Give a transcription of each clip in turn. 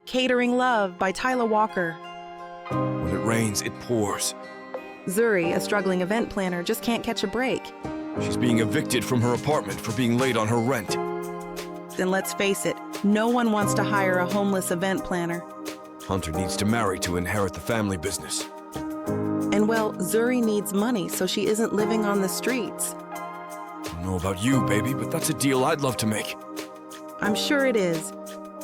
Catering Love by Tyla Walker. When it rains, it pours. Zuri, a struggling event planner, just can't catch a break. She's being evicted from her apartment for being late on her rent. Then let's face it, no one wants to hire a homeless event planner. Hunter needs to marry to inherit the family business. And well, Zuri needs money so she isn't living on the streets. I don't know about you, baby, but that's a deal I'd love to make. I'm sure it is.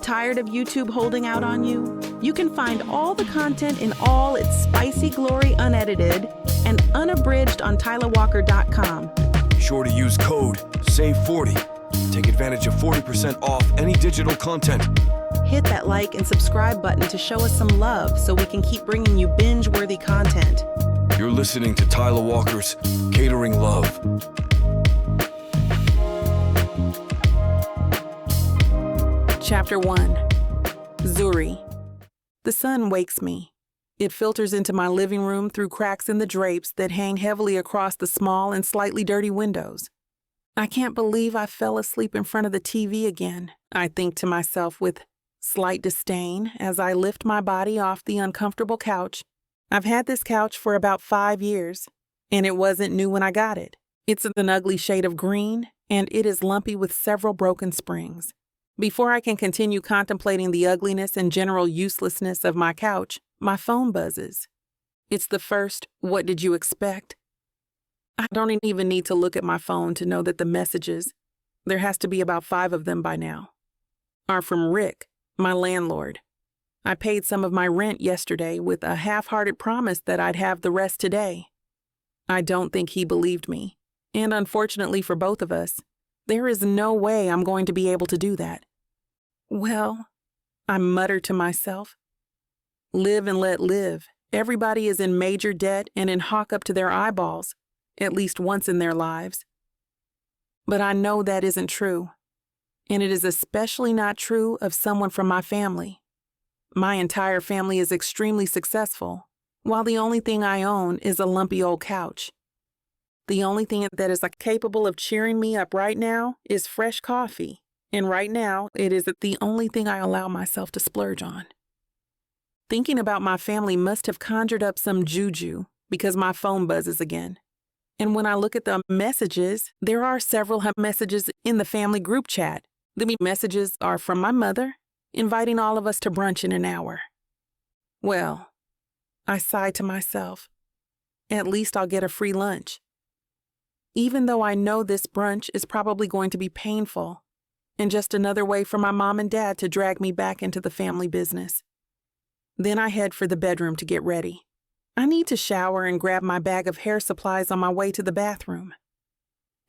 Tired of YouTube holding out on you? You can find all the content in all its spicy glory unedited and unabridged on tylawalker.com. Be sure to use code SAVE40. Take advantage of 40% off any digital content. Hit that like and subscribe button to show us some love so we can keep bringing you binge-worthy content. You're listening to Tyla Walker's Catering Love. Chapter 1. Zuri. The sun wakes me. It filters into my living room through cracks in the drapes that hang heavily across the small and slightly dirty windows. I can't believe I fell asleep in front of the TV again, I think to myself with slight disdain as I lift my body off the uncomfortable couch. I've had this couch for about 5 years, and it wasn't new when I got it. It's an ugly shade of green, and it is lumpy with several broken springs. Before I can continue contemplating the ugliness and general uselessness of my couch, my phone buzzes. It's the first, "What did you expect?" I don't even need to look at my phone to know that the messages, there has to be about 5 of them by now, are from Rick, my landlord. I paid some of my rent yesterday with a half-hearted promise that I'd have the rest today. I don't think he believed me, and unfortunately for both of us, there is no way I'm going to be able to do that. Well, I mutter to myself, live and let live. Everybody is in major debt and in hock up to their eyeballs, at least once in their lives. But I know that isn't true, and it is especially not true of someone from my family. My entire family is extremely successful, while the only thing I own is a lumpy old couch. The only thing that is capable of cheering me up right now is fresh coffee, and right now it is the only thing I allow myself to splurge on. Thinking about my family must have conjured up some juju because my phone buzzes again. And when I look at the messages, there are several messages in the family group chat. The messages are from my mother, inviting all of us to brunch in an hour. Well, I sigh to myself. At least I'll get a free lunch. Even though I know this brunch is probably going to be painful and just another way for my mom and dad to drag me back into the family business. Then I head for the bedroom to get ready. I need to shower and grab my bag of hair supplies on my way to the bathroom.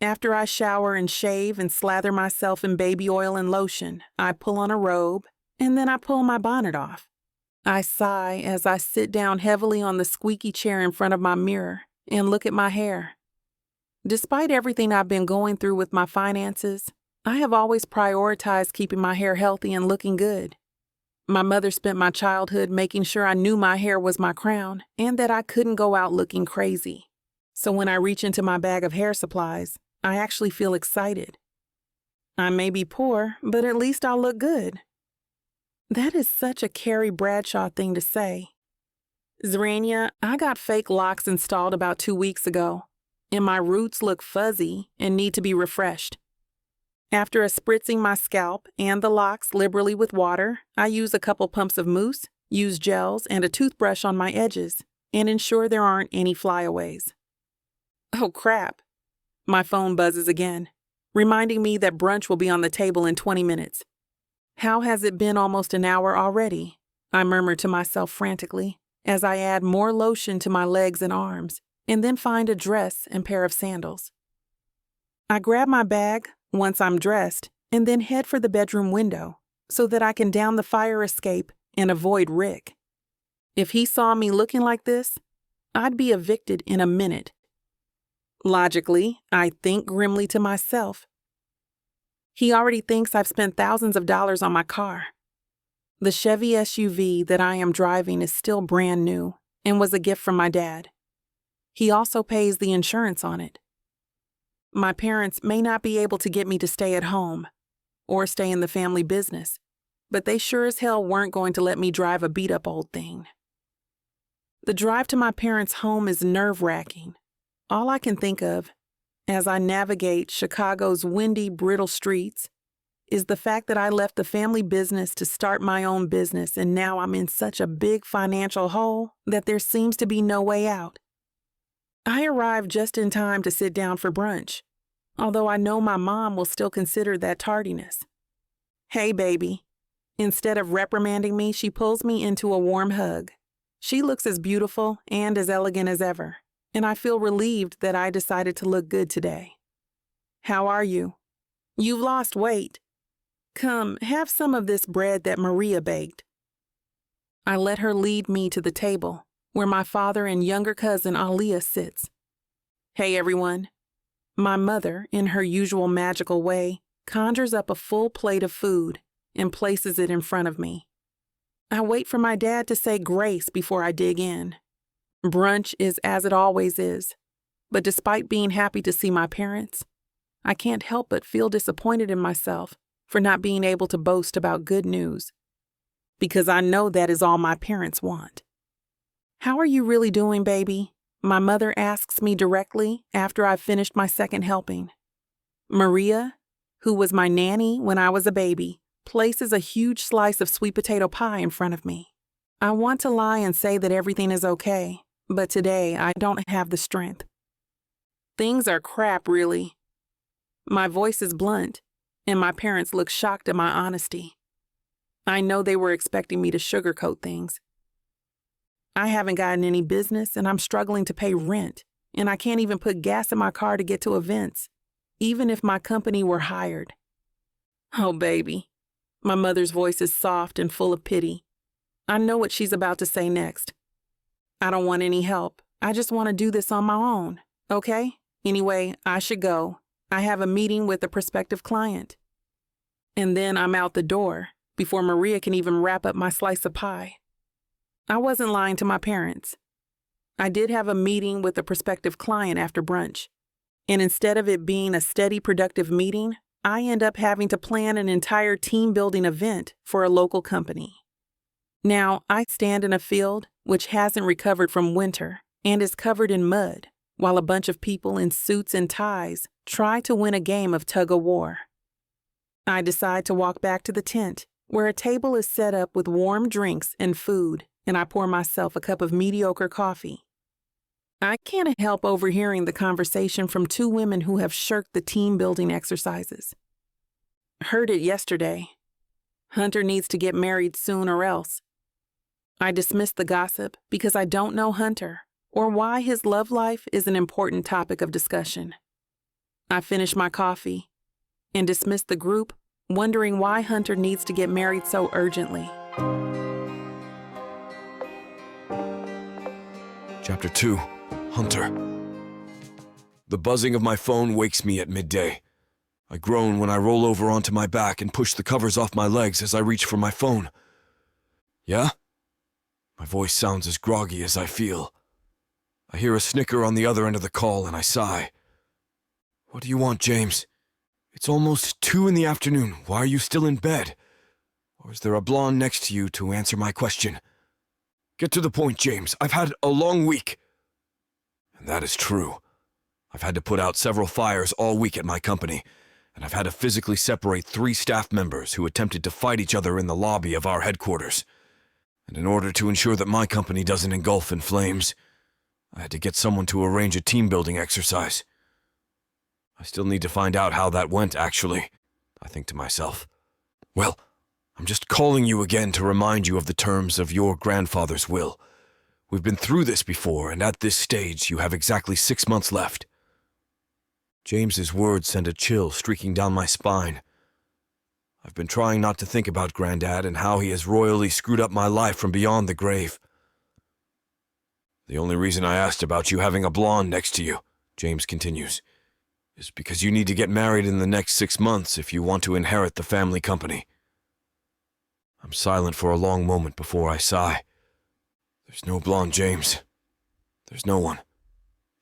After I shower and shave and slather myself in baby oil and lotion, I pull on a robe, and then I pull my bonnet off. I sigh as I sit down heavily on the squeaky chair in front of my mirror and look at my hair. Despite everything I've been going through with my finances, I have always prioritized keeping my hair healthy and looking good. My mother spent my childhood making sure I knew my hair was my crown and that I couldn't go out looking crazy. So when I reach into my bag of hair supplies, I actually feel excited. I may be poor, but at least I'll look good. That is such a Carrie Bradshaw thing to say. Zrania, I got fake locks installed about 2 weeks ago, and my roots look fuzzy and need to be refreshed. After spritzing my scalp and the locks liberally with water, I use a couple pumps of mousse, use gels, and a toothbrush on my edges, and ensure there aren't any flyaways. Oh crap! My phone buzzes again, reminding me that brunch will be on the table in 20 minutes. How has it been almost an hour already? I murmur to myself frantically as I add more lotion to my legs and arms, and then find a dress and pair of sandals. I grab my bag once I'm dressed and then head for the bedroom window so that I can down the fire escape and avoid Rick. If he saw me looking like this, I'd be evicted in a minute. Logically, I think grimly to myself. He already thinks I've spent thousands of dollars on my car. The Chevy SUV that I am driving is still brand new and was a gift from my dad. He also pays the insurance on it. My parents may not be able to get me to stay at home or stay in the family business, but they sure as hell weren't going to let me drive a beat-up old thing. The drive to my parents' home is nerve-wracking. All I can think of, as I navigate Chicago's windy, brittle streets, is the fact that I left the family business to start my own business, and now I'm in such a big financial hole that there seems to be no way out. I arrived just in time to sit down for brunch, although I know my mom will still consider that tardiness. "Hey, baby." Instead of reprimanding me, she pulls me into a warm hug. She looks as beautiful and as elegant as ever, and I feel relieved that I decided to look good today. "How are you? You've lost weight. Come, have some of this bread that Maria baked." I let her lead me to the table, where my father and younger cousin Aaliyah sits. "Hey, everyone." My mother, in her usual magical way, conjures up a full plate of food and places it in front of me. I wait for my dad to say grace before I dig in. Brunch is as it always is, but despite being happy to see my parents, I can't help but feel disappointed in myself for not being able to boast about good news, because I know that is all my parents want. "How are you really doing, baby?" my mother asks me directly after I've finished my second helping. Maria, who was my nanny when I was a baby, places a huge slice of sweet potato pie in front of me. I want to lie and say that everything is okay, but today I don't have the strength. Things are crap, really. My voice is blunt, and my parents look shocked at my honesty. I know they were expecting me to sugarcoat things. I haven't gotten any business, and I'm struggling to pay rent, and I can't even put gas in my car to get to events, even if my company were hired. "Oh, baby." My mother's voice is soft and full of pity. I know what she's about to say next. "I don't want any help. I just want to do this on my own, okay? Anyway, I should go. I have a meeting with a prospective client." And then I'm out the door before Maria can even wrap up my slice of pie. I wasn't lying to my parents. I did have a meeting with a prospective client after brunch, and instead of it being a steady, productive meeting, I end up having to plan an entire team-building event for a local company. Now, I stand in a field which hasn't recovered from winter and is covered in mud, while a bunch of people in suits and ties try to win a game of tug-of-war. I decide to walk back to the tent, where a table is set up with warm drinks and food, and I pour myself a cup of mediocre coffee. I can't help overhearing the conversation from two women who have shirked the team-building exercises. "Heard it yesterday. Hunter needs to get married soon or else." I dismiss the gossip because I don't know Hunter or why his love life is an important topic of discussion. I finish my coffee and dismiss the group, wondering why Hunter needs to get married so urgently. Chapter 2. Hunter. The buzzing of my phone wakes me at midday. I groan when I roll over onto my back and push the covers off my legs as I reach for my phone. "Yeah?" My voice sounds as groggy as I feel. I hear a snicker on the other end of the call and I sigh. "What do you want, James? It's almost 2 in the afternoon. Why are you still in bed? Or is there a blonde next to you to answer my question? Get to the point, James. I've had a long week." And that is true. I've had to put out several fires all week at my company, and I've had to physically separate 3 staff members who attempted to fight each other in the lobby of our headquarters. And in order to ensure that my company doesn't engulf in flames, I had to get someone to arrange a team-building exercise. I still need to find out how that went, actually, I think to myself. Well, I'm just calling you again to remind you of the terms of your grandfather's will. We've been through this before, and at this stage, you have exactly 6 months left. James's words send a chill streaking down my spine. I've been trying not to think about Granddad and how he has royally screwed up my life from beyond the grave. The only reason I asked about you having a blonde next to you, James continues, is because you need to get married in the next 6 months if you want to inherit the family company. I'm silent for a long moment before I sigh. There's no blonde James. There's no one.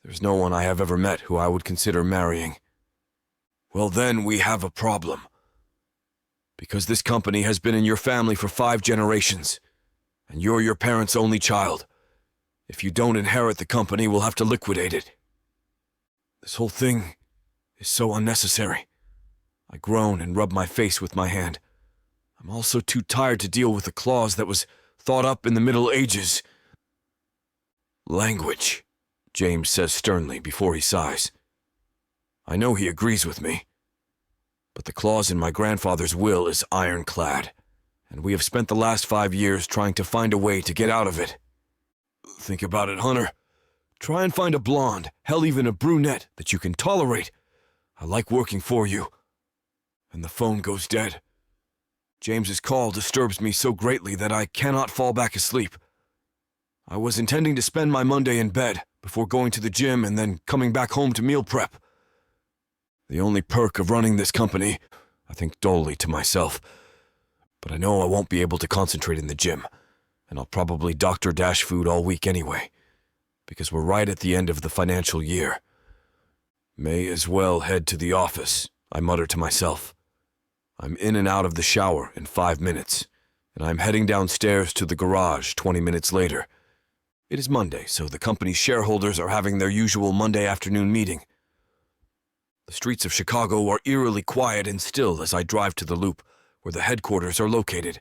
There's no one I have ever met who I would consider marrying. Well, then we have a problem. Because this company has been in your family for 5 generations, and you're your parents' only child. If you don't inherit the company, we'll have to liquidate it. This whole thing is so unnecessary. I groan and rub my face with my hand. I'm also too tired to deal with a clause that was thought up in the Middle Ages. Language, James says sternly before he sighs. I know he agrees with me. But the clause in my grandfather's will is ironclad, and we have spent the last 5 years trying to find a way to get out of it. Think about it, Hunter. Try and find a blonde, hell even a brunette, that you can tolerate. I like working for you. And the phone goes dead. James's call disturbs me so greatly that I cannot fall back asleep. I was intending to spend my Monday in bed, before going to the gym and then coming back home to meal prep. The only perk of running this company, I think dully to myself, but I know I won't be able to concentrate in the gym, and I'll probably doctor dash food all week anyway, because we're right at the end of the financial year. May as well head to the office, I mutter to myself. I'm in and out of the shower in 5 minutes, and I'm heading downstairs to the garage 20 minutes later. It is Monday, so the company's shareholders are having their usual Monday afternoon meeting. The streets of Chicago are eerily quiet and still as I drive to the Loop, where the headquarters are located.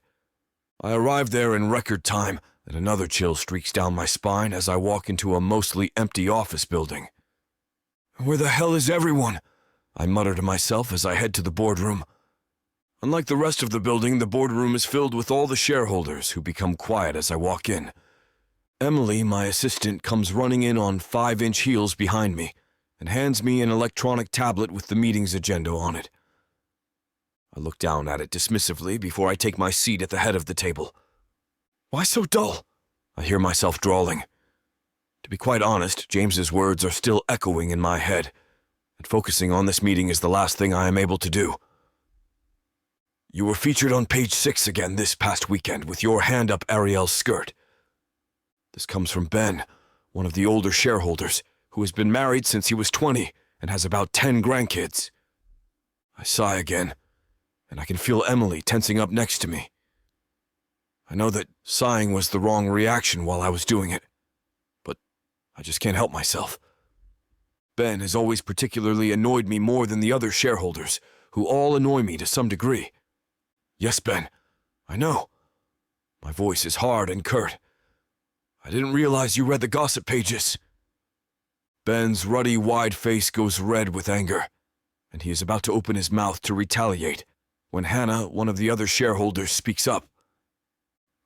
I arrive there in record time, and another chill streaks down my spine as I walk into a mostly empty office building. Where the hell is everyone? I mutter to myself as I head to the boardroom. Unlike the rest of the building, the boardroom is filled with all the shareholders who become quiet as I walk in. Emily, my assistant, comes running in on 5-inch heels behind me and hands me an electronic tablet with the meeting's agenda on it. I look down at it dismissively before I take my seat at the head of the table. Why so dull? I hear myself drawling. To be quite honest, James's words are still echoing in my head, and focusing on this meeting is the last thing I am able to do. You were featured on page 6 again this past weekend with your hand-up Ariel's skirt. This comes from Ben, one of the older shareholders, who has been married since he was 20 and has about 10 grandkids. I sigh again, and I can feel Emily tensing up next to me. I know that sighing was the wrong reaction while I was doing it, but I just can't help myself. Ben has always particularly annoyed me more than the other shareholders, who all annoy me to some degree. Yes, Ben, I know. My voice is hard and curt. I didn't realize you read the gossip pages. Ben's ruddy, wide face goes red with anger, and he is about to open his mouth to retaliate when Hannah, one of the other shareholders, speaks up.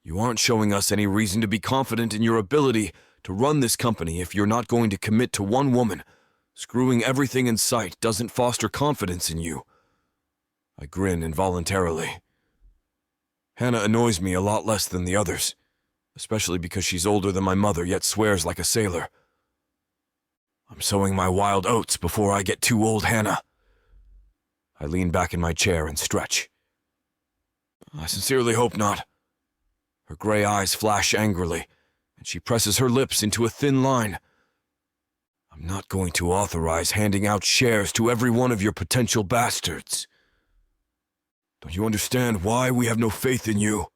You aren't showing us any reason to be confident in your ability to run this company if you're not going to commit to one woman. Screwing everything in sight doesn't foster confidence in you. I grin involuntarily. Hannah annoys me a lot less than the others, especially because she's older than my mother yet swears like a sailor. I'm sowing my wild oats before I get too old, Hannah. I lean back in my chair and stretch. I sincerely hope not. Her gray eyes flash angrily, and she presses her lips into a thin line. I'm not going to authorize handing out shares to every one of your potential bastards. Don't you understand why we have no faith in you?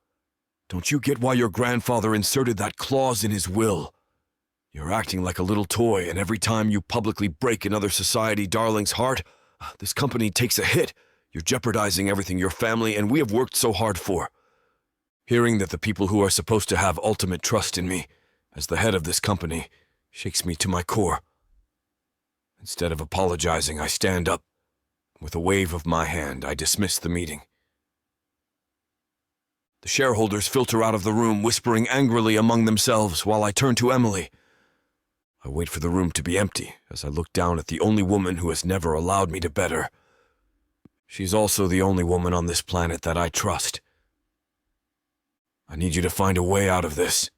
Don't you get why your grandfather inserted that clause in his will? You're acting like a little toy, and every time you publicly break another society darling's heart, this company takes a hit. You're jeopardizing everything your family and we have worked so hard for. Hearing that the people who are supposed to have ultimate trust in me, as the head of this company, shakes me to my core. Instead of apologizing, I stand up. With a wave of my hand, I dismiss the meeting. The shareholders filter out of the room, whispering angrily among themselves while I turn to Emily. I wait for the room to be empty as I look down at the only woman who has never allowed me to bet her. She's also the only woman on this planet that I trust. I need you to find a way out of this.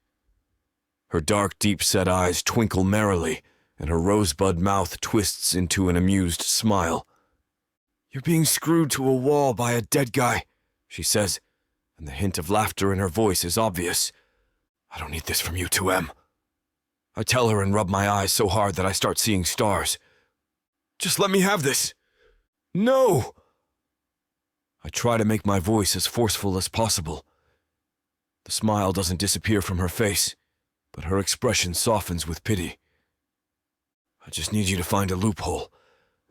Her dark, deep-set eyes twinkle merrily, and her rosebud mouth twists into an amused smile. You're being screwed to a wall by a dead guy, she says, and the hint of laughter in her voice is obvious. I don't need this from you, 2M. I tell her and rub my eyes so hard that I start seeing stars. Just let me have this. No! I try to make my voice as forceful as possible. The smile doesn't disappear from her face, but her expression softens with pity. I just need you to find a loophole.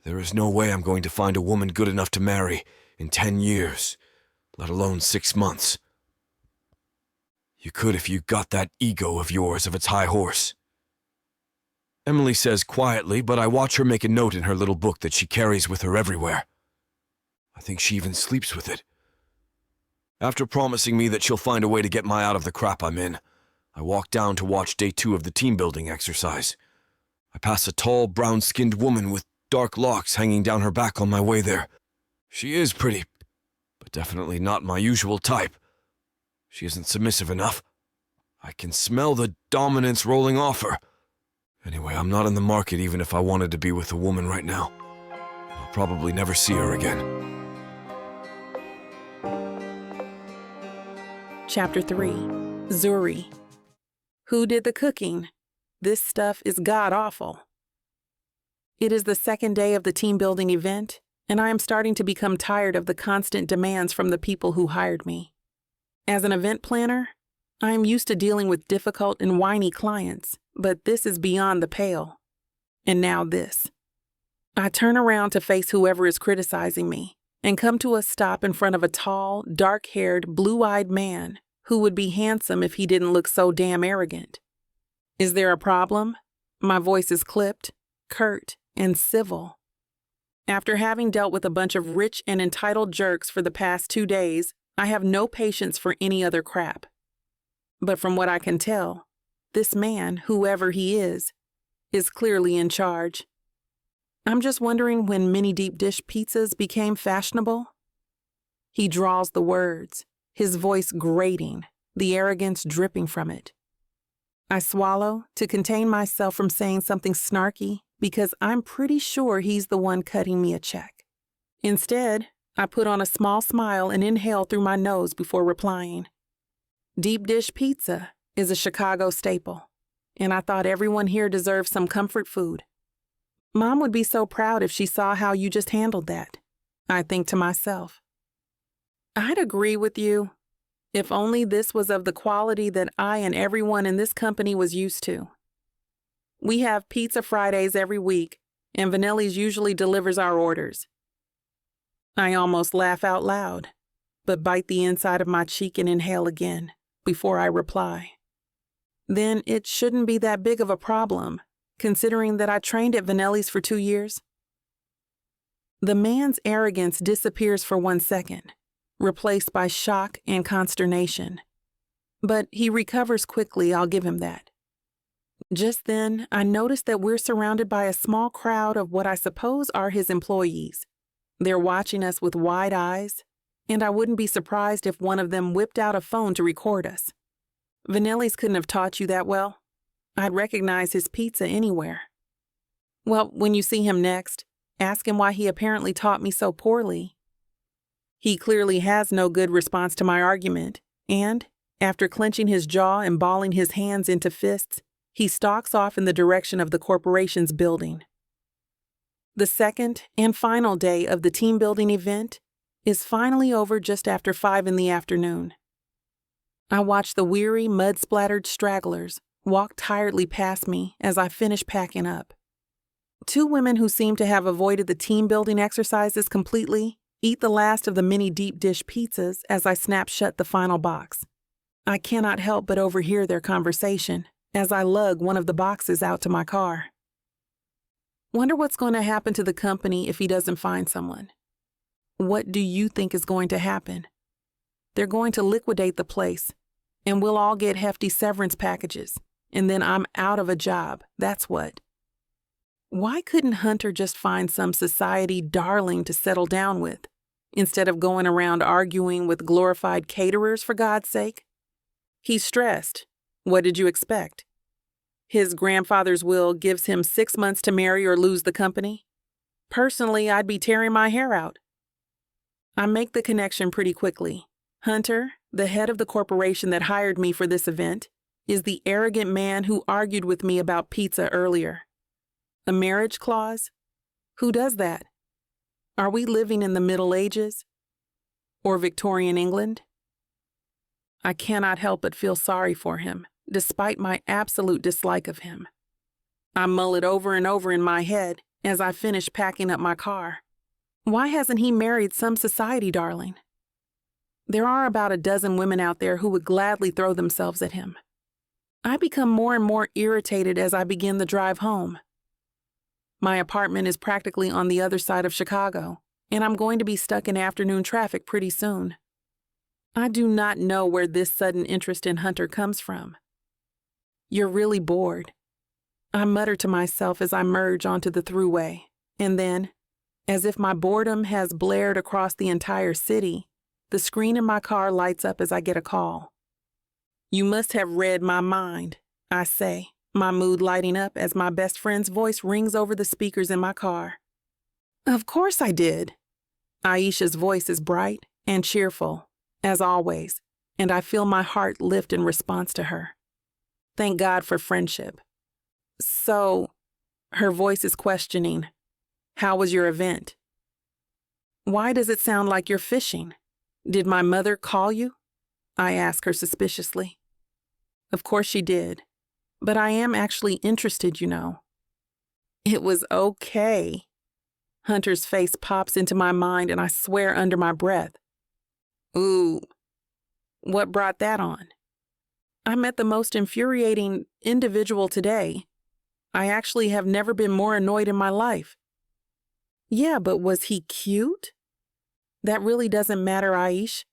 There is no way I'm going to find a woman good enough to marry in 10 years, let alone 6 months. You could if you got that ego of yours of its high horse. Emily says quietly, but I watch her make a note in her little book that she carries with her everywhere. I think she even sleeps with it. After promising me that she'll find a way to get me out of the crap I'm in, I walk down to watch day 2 of the team-building exercise. I pass a tall, brown-skinned woman with dark locks hanging down her back on my way there. She is pretty, but definitely not my usual type. She isn't submissive enough. I can smell the dominance rolling off her. Anyway, I'm not in the market even if I wanted to be with a woman right now. I'll probably never see her again. Chapter 3. Zuri. Who did the cooking? This stuff is god-awful. It is the second day of the team-building event, and I am starting to become tired of the constant demands from the people who hired me. As an event planner, I am used to dealing with difficult and whiny clients, but this is beyond the pale. And now this. I turn around to face whoever is criticizing me and come to a stop in front of a tall, dark-haired, blue-eyed man who would be handsome if he didn't look so damn arrogant. Is there a problem? My voice is clipped, curt, and civil. After having dealt with a bunch of rich and entitled jerks for the past 2 days, I have no patience for any other crap. But from what I can tell, this man, whoever he is clearly in charge. I'm just wondering when mini deep dish pizzas became fashionable. He draws the words, his voice grating, the arrogance dripping from it. I swallow to contain myself from saying something snarky because I'm pretty sure he's the one cutting me a check. Instead, I put on a small smile and inhale through my nose before replying. Deep dish pizza is a Chicago staple, and I thought everyone here deserves some comfort food. Mom would be so proud if she saw how you just handled that, I think to myself. I'd agree with you, if only this was of the quality that I and everyone in this company was used to. We have Pizza Fridays every week, and Vanelli's usually delivers our orders. I almost laugh out loud, but bite the inside of my cheek and inhale again before I reply. Then it shouldn't be that big of a problem, considering that I trained at Vanelli's for 2 years. The man's arrogance disappears for 1 second, replaced by shock and consternation. But he recovers quickly, I'll give him that. Just then, I notice that we're surrounded by a small crowd of what I suppose are his employees. They're watching us with wide eyes, and I wouldn't be surprised if one of them whipped out a phone to record us. Vanelli's couldn't have taught you that well. I'd recognize his pizza anywhere. Well, when you see him next, ask him why he apparently taught me so poorly. He clearly has no good response to my argument, and, after clenching his jaw and balling his hands into fists, he stalks off in the direction of the corporation's building. The second and final day of the team-building event is finally over just after 5 in the afternoon. I watch the weary, mud-splattered stragglers walk tiredly past me as I finish packing up. 2 women who seem to have avoided the team-building exercises completely eat the last of the mini deep dish pizzas as I snap shut the final box. I cannot help but overhear their conversation as I lug one of the boxes out to my car. Wonder what's going to happen to the company if he doesn't find someone. What do you think is going to happen? They're going to liquidate the place, and we'll all get hefty severance packages, and then I'm out of a job, that's what. Why couldn't Hunter just find some society darling to settle down with, instead of going around arguing with glorified caterers, for God's sake? He's stressed. What did you expect? His grandfather's will gives him 6 months to marry or lose the company. Personally, I'd be tearing my hair out. I make the connection pretty quickly. Hunter, the head of the corporation that hired me for this event, is the arrogant man who argued with me about pizza earlier. A marriage clause? Who does that? Are we living in the Middle Ages? Or Victorian England? I cannot help but feel sorry for him, despite my absolute dislike of him. I mull it over and over in my head as I finish packing up my car. Why hasn't he married some society darling? There are about a dozen women out there who would gladly throw themselves at him. I become more and more irritated as I begin the drive home. My apartment is practically on the other side of Chicago, and I'm going to be stuck in afternoon traffic pretty soon. I do not know where this sudden interest in Hunter comes from. You're really bored, I mutter to myself as I merge onto the thruway, and then, as if my boredom has blared across the entire city, the screen in my car lights up as I get a call. You must have read my mind, I say, my mood lighting up as my best friend's voice rings over the speakers in my car. Of course I did. Aisha's voice is bright and cheerful, as always, and I feel my heart lift in response to her. Thank God for friendship. So, her voice is questioning, how was your event? Why does it sound like you're fishing? Did my mother call you? I ask her suspiciously. Of course she did, but I am actually interested, you know. It was okay. Hunter's face pops into my mind and I swear under my breath. Ooh, what brought that on? I met the most infuriating individual today. I actually have never been more annoyed in my life. Yeah, but was he cute? That really doesn't matter, Aish.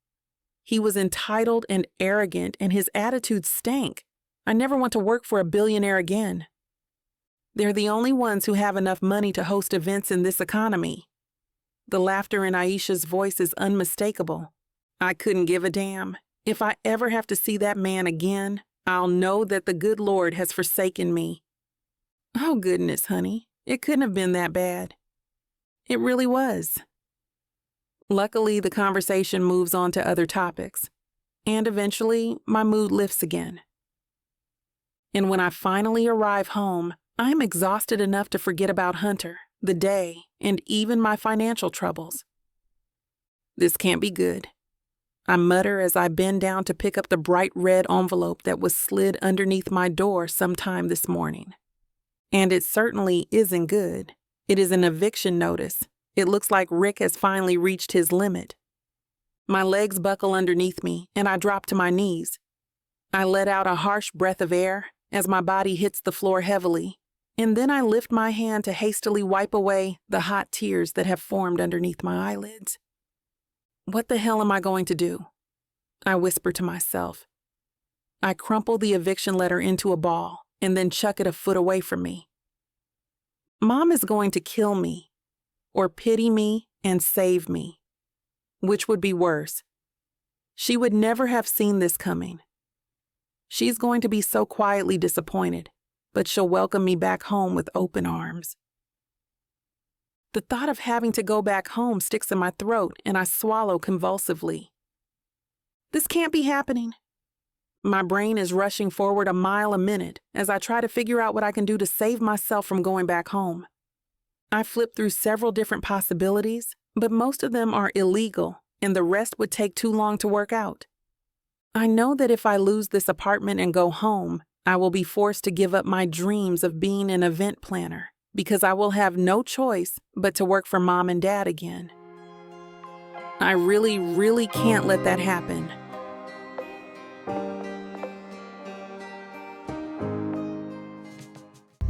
He was entitled and arrogant, and his attitude stank. I never want to work for a billionaire again. They're the only ones who have enough money to host events in this economy. The laughter in Aisha's voice is unmistakable. I couldn't give a damn. If I ever have to see that man again, I'll know that the good Lord has forsaken me. Oh goodness, honey, it couldn't have been that bad. It really was. Luckily, the conversation moves on to other topics, and eventually, my mood lifts again. And when I finally arrive home, I'm exhausted enough to forget about Hunter, the day, and even my financial troubles. This can't be good. I mutter as I bend down to pick up the bright red envelope that was slid underneath my door sometime this morning. And it certainly isn't good. It is an eviction notice. It looks like Rick has finally reached his limit. My legs buckle underneath me, and I drop to my knees. I let out a harsh breath of air as my body hits the floor heavily, and then I lift my hand to hastily wipe away the hot tears that have formed underneath my eyelids. What the hell am I going to do? I whisper to myself. I crumple the eviction letter into a ball and then chuck it a foot away from me. Mom is going to kill me, or pity me and save me. Which would be worse? She would never have seen this coming. She's going to be so quietly disappointed, but she'll welcome me back home with open arms. The thought of having to go back home sticks in my throat and I swallow convulsively. This can't be happening. My brain is rushing forward a mile a minute as I try to figure out what I can do to save myself from going back home. I flip through several different possibilities, but most of them are illegal and the rest would take too long to work out. I know that if I lose this apartment and go home, I will be forced to give up my dreams of being an event planner because I will have no choice but to work for Mom and Dad again. I really can't let that happen.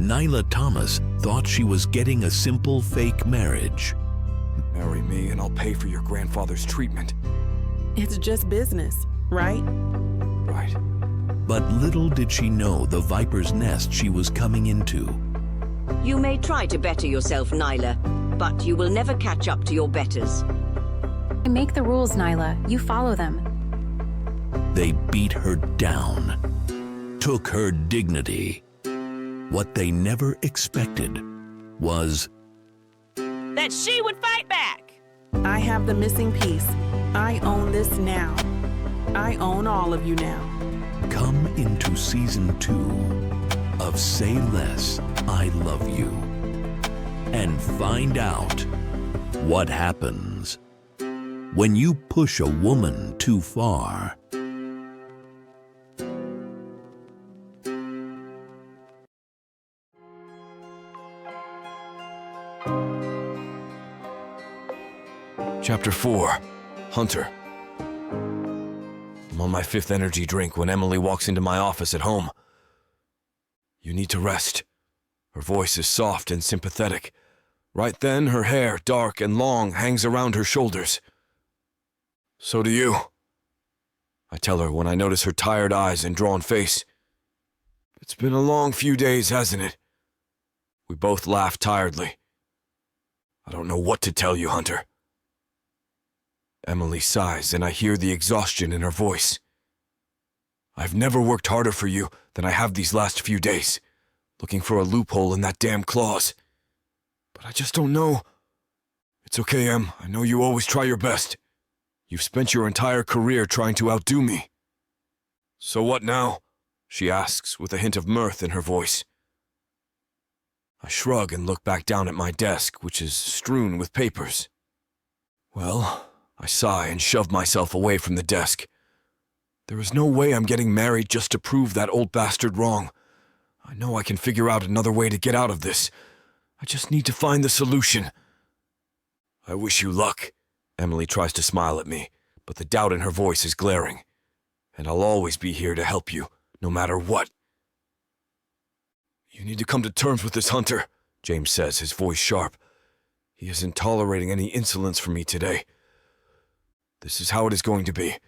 Nyla Thomas thought she was getting a simple fake marriage. Marry me and I'll pay for your grandfather's treatment. It's just business, right? Right. But little did she know the viper's nest she was coming into. You may try to better yourself, Nyla, but you will never catch up to your betters. Make the rules, Nyla. You follow them. They beat her down, took her dignity. What they never expected was that she would fight back. I have the missing piece. I own this now. I own all of you now. come into season 2 of Say Less, I Love You, and find out what happens. when you push a woman too far. Chapter 4. Hunter. I'm on my 5th energy drink when Emily walks into my office at home. "You need to rest." Her voice is soft and sympathetic. Right then, her hair, dark and long, hangs around her shoulders. "So do you," I tell her when I notice her tired eyes and drawn face. "It's been a long few days, hasn't it?" We both laugh tiredly. "I don't know what to tell you, Hunter." Emily sighs, and I hear the exhaustion in her voice. "I've never worked harder for you than I have these last few days, looking for a loophole in that damn clause. But I just don't know." "It's okay, Em. I know you always try your best. You've spent your entire career trying to outdo me." "So what now?" she asks with a hint of mirth in her voice. I shrug and look back down at my desk, which is strewn with papers. "Well," I sigh and shove myself away from the desk. "There is no way I'm getting married just to prove that old bastard wrong. I know I can figure out another way to get out of this. I just need to find the solution." "I wish you luck." Emily tries to smile at me, but the doubt in her voice is glaring. "And I'll always be here to help you, no matter what." "You need to come to terms with this, Hunter," James says, his voice sharp. "He isn't tolerating any insolence from me today. This is how it is going to be.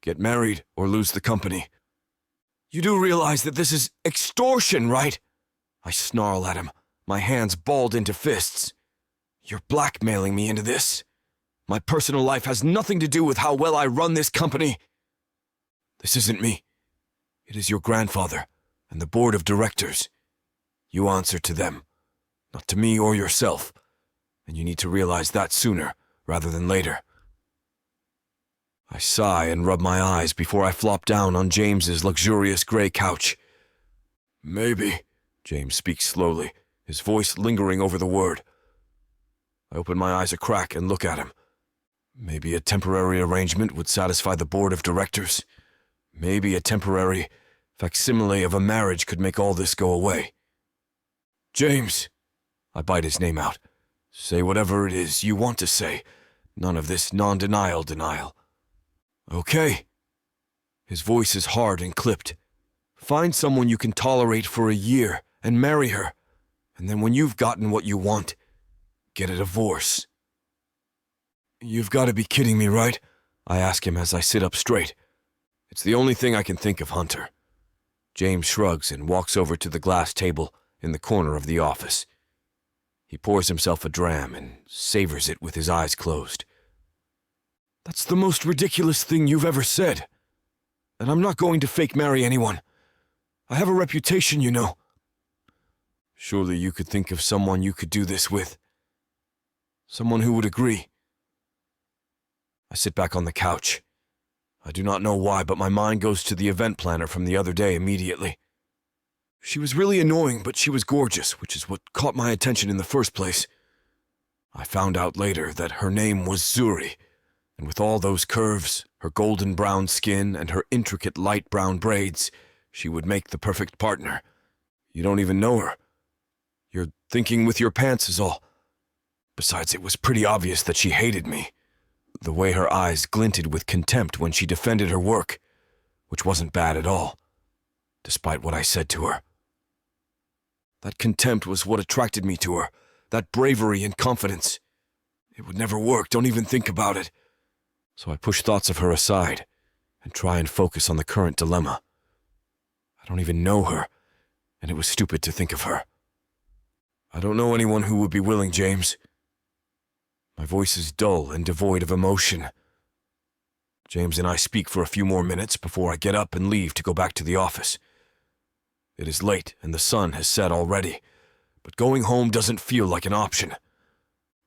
Get married or lose the company. You do realize that this is extortion, right?" I snarl at him, my hands balled into fists. "You're blackmailing me into this. My personal life has nothing to do with how well I run this company. This isn't me. It is your grandfather and the board of directors. You answer to them, not to me or yourself, and you need to realize that sooner rather than later." I sigh and rub my eyes before I flop down on James's luxurious gray couch. "Maybe," James speaks slowly, his voice lingering over the word. I open my eyes a crack and look at him. Maybe a temporary arrangement would satisfy the board of directors. Maybe a temporary facsimile of a marriage could make all this go away. "James," I bite his name out, "say whatever it is you want to say. None of this non-denial denial." "Okay." His voice is hard and clipped. "Find someone you can tolerate for a year and marry her, and then when you've gotten what you want, get a divorce." "You've got to be kidding me, right?" I ask him as I sit up straight. "It's the only thing I can think of, Hunter." James shrugs and walks over to the glass table in the corner of the office. He pours himself a dram and savors it with his eyes closed. "That's the most ridiculous thing you've ever said. And I'm not going to fake marry anyone. I have a reputation, you know." "Surely you could think of someone you could do this with. Someone who would agree." I sit back on the couch. I do not know why, but my mind goes to the event planner from the other day immediately. She was really annoying, but she was gorgeous, which is what caught my attention in the first place. I found out later that her name was Zuri, and with all those curves, her golden brown skin, and her intricate light brown braids, she would make the perfect partner. You don't even know her. You're thinking with your pants is all. Besides, it was pretty obvious that she hated me. The way her eyes glinted with contempt when she defended her work, which wasn't bad at all, despite what I said to her. That contempt was what attracted me to her, that bravery and confidence. It would never work, don't even think about it. So I push thoughts of her aside and try and focus on the current dilemma. I don't even know her, and it was stupid to think of her. "I don't know anyone who would be willing, James." My voice is dull and devoid of emotion. James and I speak for a few more minutes before I get up and leave to go back to the office. It is late and the sun has set already, but going home doesn't feel like an option.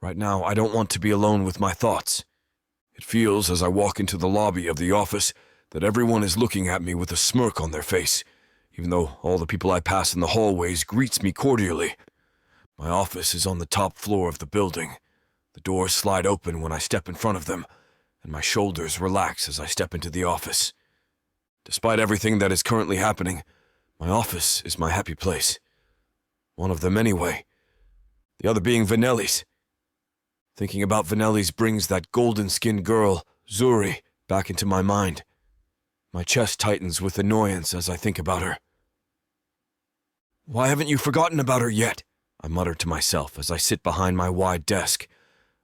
Right now, I don't want to be alone with my thoughts. It feels, as I walk into the lobby of the office, that everyone is looking at me with a smirk on their face, even though all the people I pass in the hallways greets me cordially. My office is on the top floor of the building. The doors slide open when I step in front of them, and my shoulders relax as I step into the office. Despite everything that is currently happening, my office is my happy place. One of them anyway. The other being Vanelli's. Thinking about Vanelli's brings that golden-skinned girl, Zuri, back into my mind. My chest tightens with annoyance as I think about her. "Why haven't you forgotten about her yet?" I mutter to myself as I sit behind my wide desk,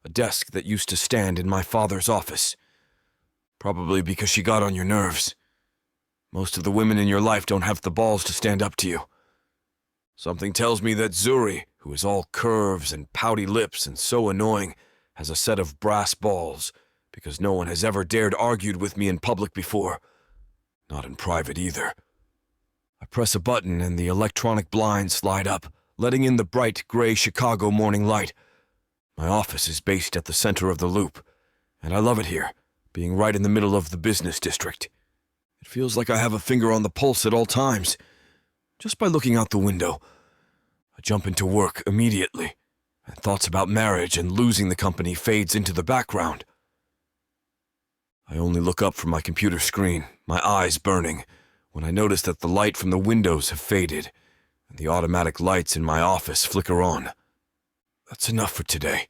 a desk that used to stand in my father's office. Probably because she got on your nerves. Most of the women in your life don't have the balls to stand up to you. Something tells me that Zuri, who is all curves and pouty lips and so annoying, has a set of brass balls, because no one has ever dared argue with me in public before. Not in private either. I press a button and the electronic blinds slide up, letting in the bright gray Chicago morning light. My office is based at the center of the loop, and I love it here, being right in the middle of the business district. It feels like I have a finger on the pulse at all times. Just by looking out the window, I jump into work immediately, and thoughts about marriage and losing the company fades into the background. I only look up from my computer screen, my eyes burning, when I notice that the light from the windows have faded, and the automatic lights in my office flicker on. That's enough for today,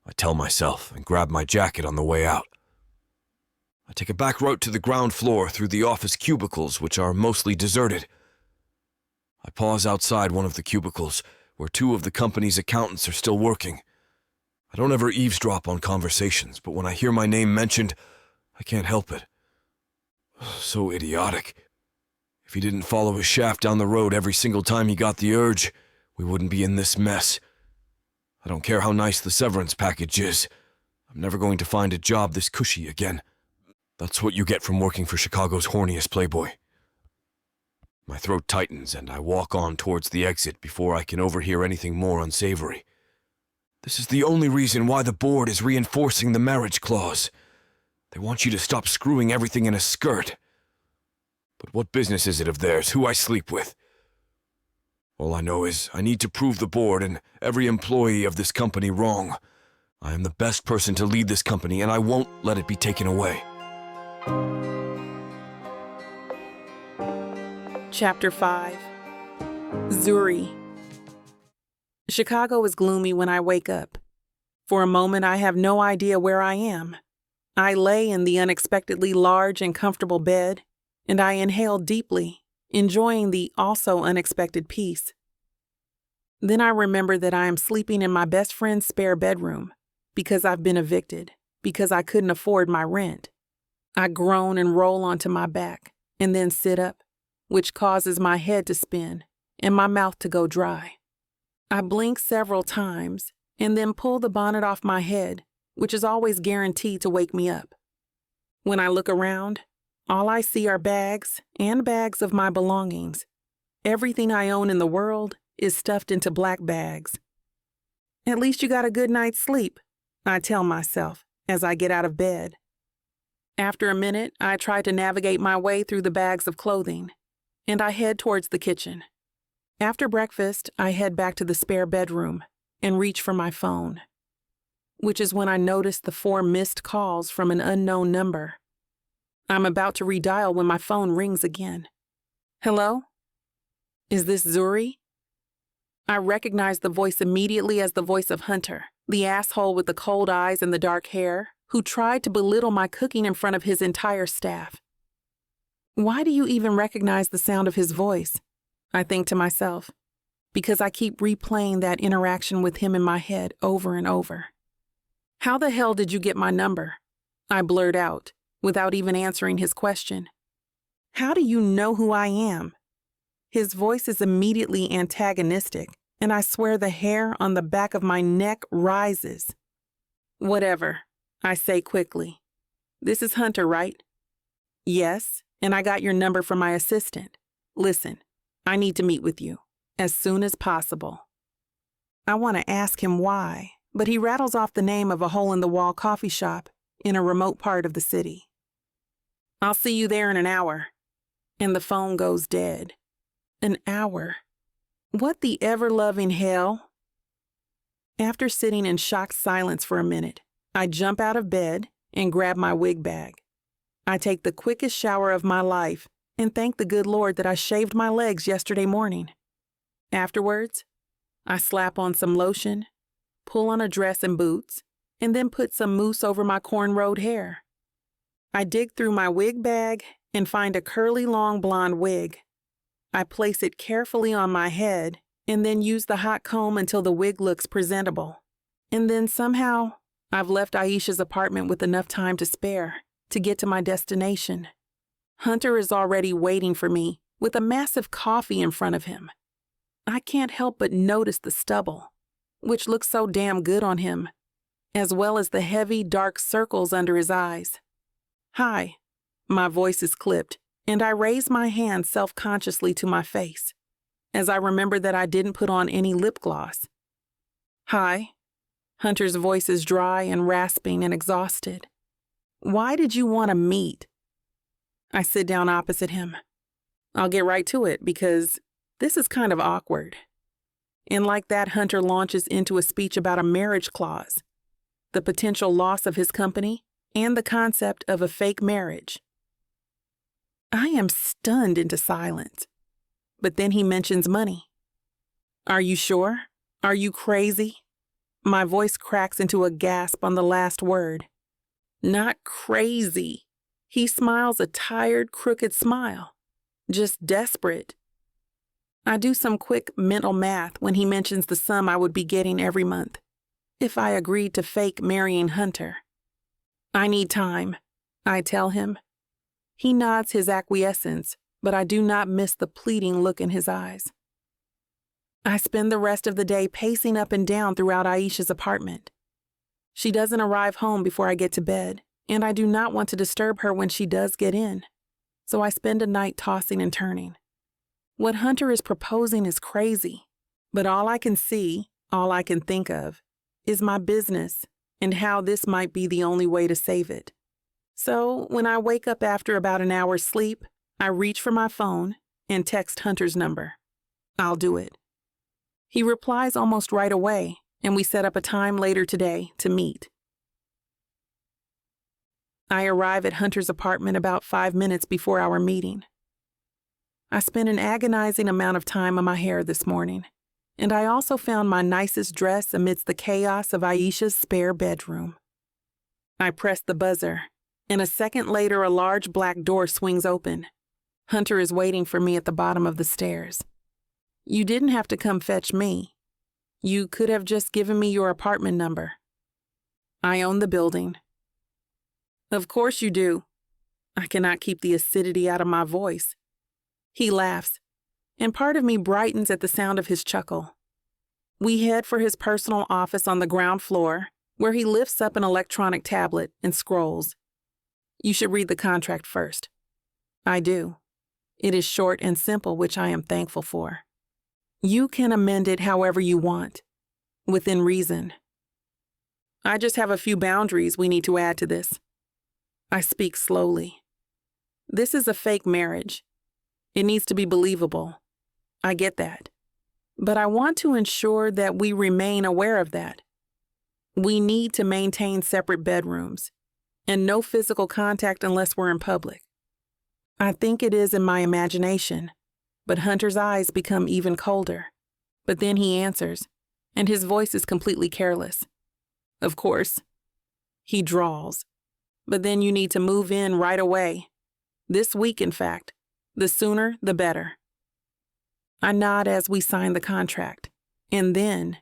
I tell myself, and grab my jacket on the way out. I take a back route to the ground floor through the office cubicles, which are mostly deserted. I pause outside one of the cubicles, where two of the company's accountants are still working. I don't ever eavesdrop on conversations, but when I hear my name mentioned, I can't help it. So idiotic. If he didn't follow his shaft down the road every single time he got the urge, we wouldn't be in this mess. I don't care how nice the severance package is. I'm never going to find a job this cushy again. That's what you get from working for Chicago's horniest playboy. My throat tightens and I walk on towards the exit before I can overhear anything more unsavory. This is the only reason why the board is reinforcing the marriage clause. They want you to stop screwing everything in a skirt. But what business is it of theirs who I sleep with? All I know is I need to prove the board and every employee of this company wrong. I am the best person to lead this company and I won't let it be taken away. Chapter 5. Zuri. Chicago is gloomy when I wake up. For a moment, I have no idea where I am. I lay in the unexpectedly large and comfortable bed, and I inhale deeply, enjoying the also unexpected peace. Then I remember that I am sleeping in my best friend's spare bedroom because I've been evicted, because I couldn't afford my rent. I groan and roll onto my back, and then sit up, which causes my head to spin and my mouth to go dry. I blink several times and then pull the bonnet off my head, which is always guaranteed to wake me up. When I look around, all I see are bags and bags of my belongings. Everything I own in the world is stuffed into black bags. At least you got a good night's sleep, I tell myself as I get out of bed. After a minute, I try to navigate my way through the bags of clothing, and I head towards the kitchen. After breakfast, I head back to the spare bedroom and reach for my phone, which is when I notice the 4 missed calls from an unknown number. I'm about to redial when my phone rings again. Hello? Is this Zuri? I recognize the voice immediately as the voice of Hunter, the asshole with the cold eyes and the dark hair, who tried to belittle my cooking in front of his entire staff. Why do you even recognize the sound of his voice? I think to myself, because I keep replaying that interaction with him in my head over and over. How the hell did you get my number? I blurt out, without even answering his question. How do you know who I am? His voice is immediately antagonistic, and I swear the hair on the back of my neck rises. Whatever, I say quickly. This is Hunter, right? Yes, and I got your number from my assistant. Listen, I need to meet with you, as soon as possible. I want to ask him why, but he rattles off the name of a hole-in-the-wall coffee shop in a remote part of the city. I'll see you there in an hour. And the phone goes dead. An hour. What the ever-loving hell? After sitting in shocked silence for a minute, I jump out of bed and grab my wig bag. I take the quickest shower of my life and thank the good Lord that I shaved my legs yesterday morning. Afterwards, I slap on some lotion, pull on a dress and boots, and then put some mousse over my cornrowed hair. I dig through my wig bag and find a curly long blonde wig. I place it carefully on my head and then use the hot comb until the wig looks presentable. And then somehow, I've left Aisha's apartment with enough time to spare to get to my destination. Hunter is already waiting for me with a massive coffee in front of him. I can't help but notice the stubble, which looks so damn good on him, as well as the heavy, dark circles under his eyes. Hi. My voice is clipped, and I raise my hand self-consciously to my face, as I remember that I didn't put on any lip gloss. Hi. Hunter's voice is dry and rasping and exhausted. Why did you want to meet? I sit down opposite him. I'll get right to it because this is kind of awkward. And like that, Hunter launches into a speech about a marriage clause, the potential loss of his company, and the concept of a fake marriage. I am stunned into silence. But then he mentions money. Are you sure? Are you crazy? My voice cracks into a gasp on the last word. Not crazy. He smiles a tired, crooked smile. Just desperate. I do some quick mental math when he mentions the sum I would be getting every month if I agreed to fake marrying Hunter. I need time, I tell him. He nods his acquiescence, but I do not miss the pleading look in his eyes. I spend the rest of the day pacing up and down throughout Aisha's apartment. She doesn't arrive home before I get to bed, and I do not want to disturb her when she does get in, so I spend a night tossing and turning. What Hunter is proposing is crazy, but all I can see, all I can think of, is my business and how this might be the only way to save it. So when I wake up after about an hour's sleep, I reach for my phone and text Hunter's number. I'll do it. He replies almost right away, and we set up a time later today to meet. I arrive at Hunter's apartment about 5 minutes before our meeting. I spent an agonizing amount of time on my hair this morning, and I also found my nicest dress amidst the chaos of Aisha's spare bedroom. I press the buzzer, and a second later a large black door swings open. Hunter is waiting for me at the bottom of the stairs. You didn't have to come fetch me. You could have just given me your apartment number. I own the building. Of course you do. I cannot keep the acidity out of my voice. He laughs, and part of me brightens at the sound of his chuckle. We head for his personal office on the ground floor, where he lifts up an electronic tablet and scrolls. You should read the contract first. I do. It is short and simple, which I am thankful for. You can amend it however you want, within reason. I just have a few boundaries we need to add to this. I speak slowly. This is a fake marriage. It needs to be believable. I get that. But I want to ensure that we remain aware of that. We need to maintain separate bedrooms and no physical contact unless we're in public. I think it is in my imagination, but Hunter's eyes become even colder. But then he answers, and his voice is completely careless. Of course. He drawls. But then you need to move in right away. This week, in fact. The sooner, the better. I nod as we sign the contract, and then,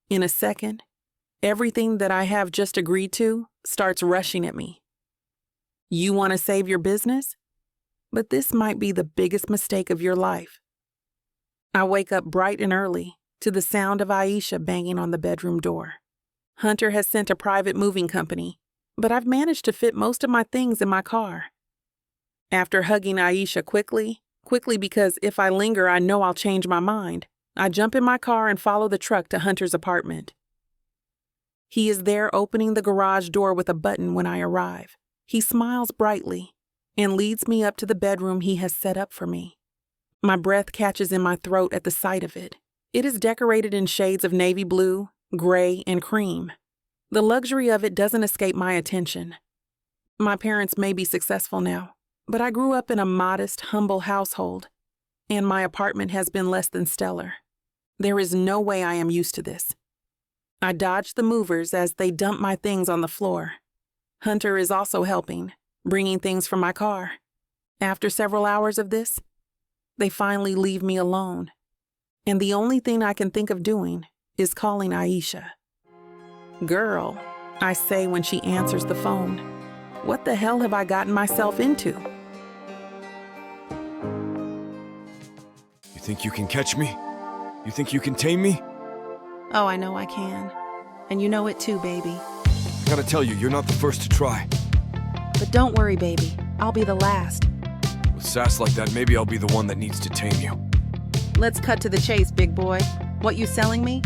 in a second, everything that I have just agreed to starts rushing at me. You want to save your business? But this might be the biggest mistake of your life. I wake up bright and early to the sound of Aisha banging on the bedroom door. Hunter has sent a private moving company, but I've managed to fit most of my things in my car. After hugging Aisha quickly because if I linger, I know I'll change my mind, I jump in my car and follow the truck to Hunter's apartment. He is there opening the garage door with a button when I arrive. He smiles brightly and leads me up to the bedroom he has set up for me. My breath catches in my throat at the sight of it. It is decorated in shades of navy blue, gray, and cream. The luxury of it doesn't escape my attention. My parents may be successful now, but I grew up in a modest, humble household, and my apartment has been less than stellar. There is no way I am used to this. I dodge the movers as they dump my things on the floor. Hunter is also helping, bringing things from my car. After several hours of this, they finally leave me alone, and the only thing I can think of doing is calling Aisha. "Girl," I say when she answers the phone, "what the hell have I gotten myself into?" You think you can catch me? You think you can tame me? Oh, I know I can. And you know it too, baby. I gotta tell you, you're not the first to try. But don't worry, baby. I'll be the last. With sass like that, maybe I'll be the one that needs to tame you. Let's cut to the chase, big boy. What you selling me?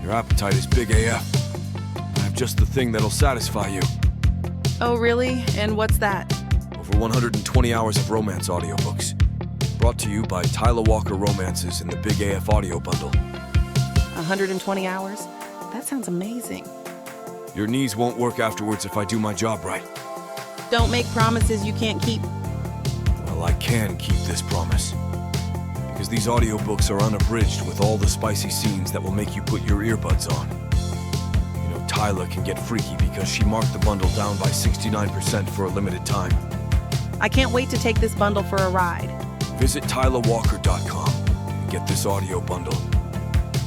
Your appetite is big AF. I have just the thing that'll satisfy you. Oh, really? And what's that? Over 120 hours of romance audiobooks. Brought to you by Tyla Walker Romances in the Big AF Audio Bundle. 120 hours? That sounds amazing. Your knees won't work afterwards if I do my job right. Don't make promises you can't keep. Well, I can keep this promise. Because these audiobooks are unabridged with all the spicy scenes that will make you put your earbuds on. You know, Tyla can get freaky because she marked the bundle down by 69% for a limited time. I can't wait to take this bundle for a ride. Visit TylaWalker.com and get this audio bundle.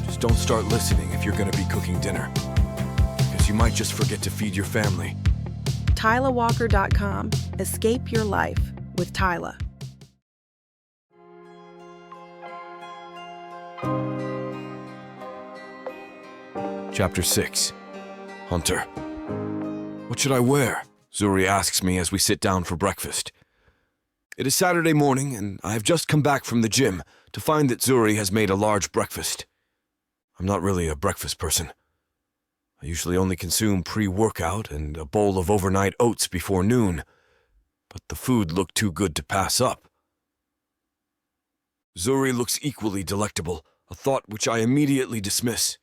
Just don't start listening if you're going to be cooking dinner. Because you might just forget to feed your family. TylaWalker.com. Escape your life with Tyla. Chapter 6. Hunter. What should I wear? Zuri asks me as we sit down for breakfast. It is Saturday morning, and I have just come back from the gym to find that Zuri has made a large breakfast. I'm not really a breakfast person. I usually only consume pre-workout and a bowl of overnight oats before noon, but the food looked too good to pass up. Zuri looks equally delectable, a thought which I immediately dismiss.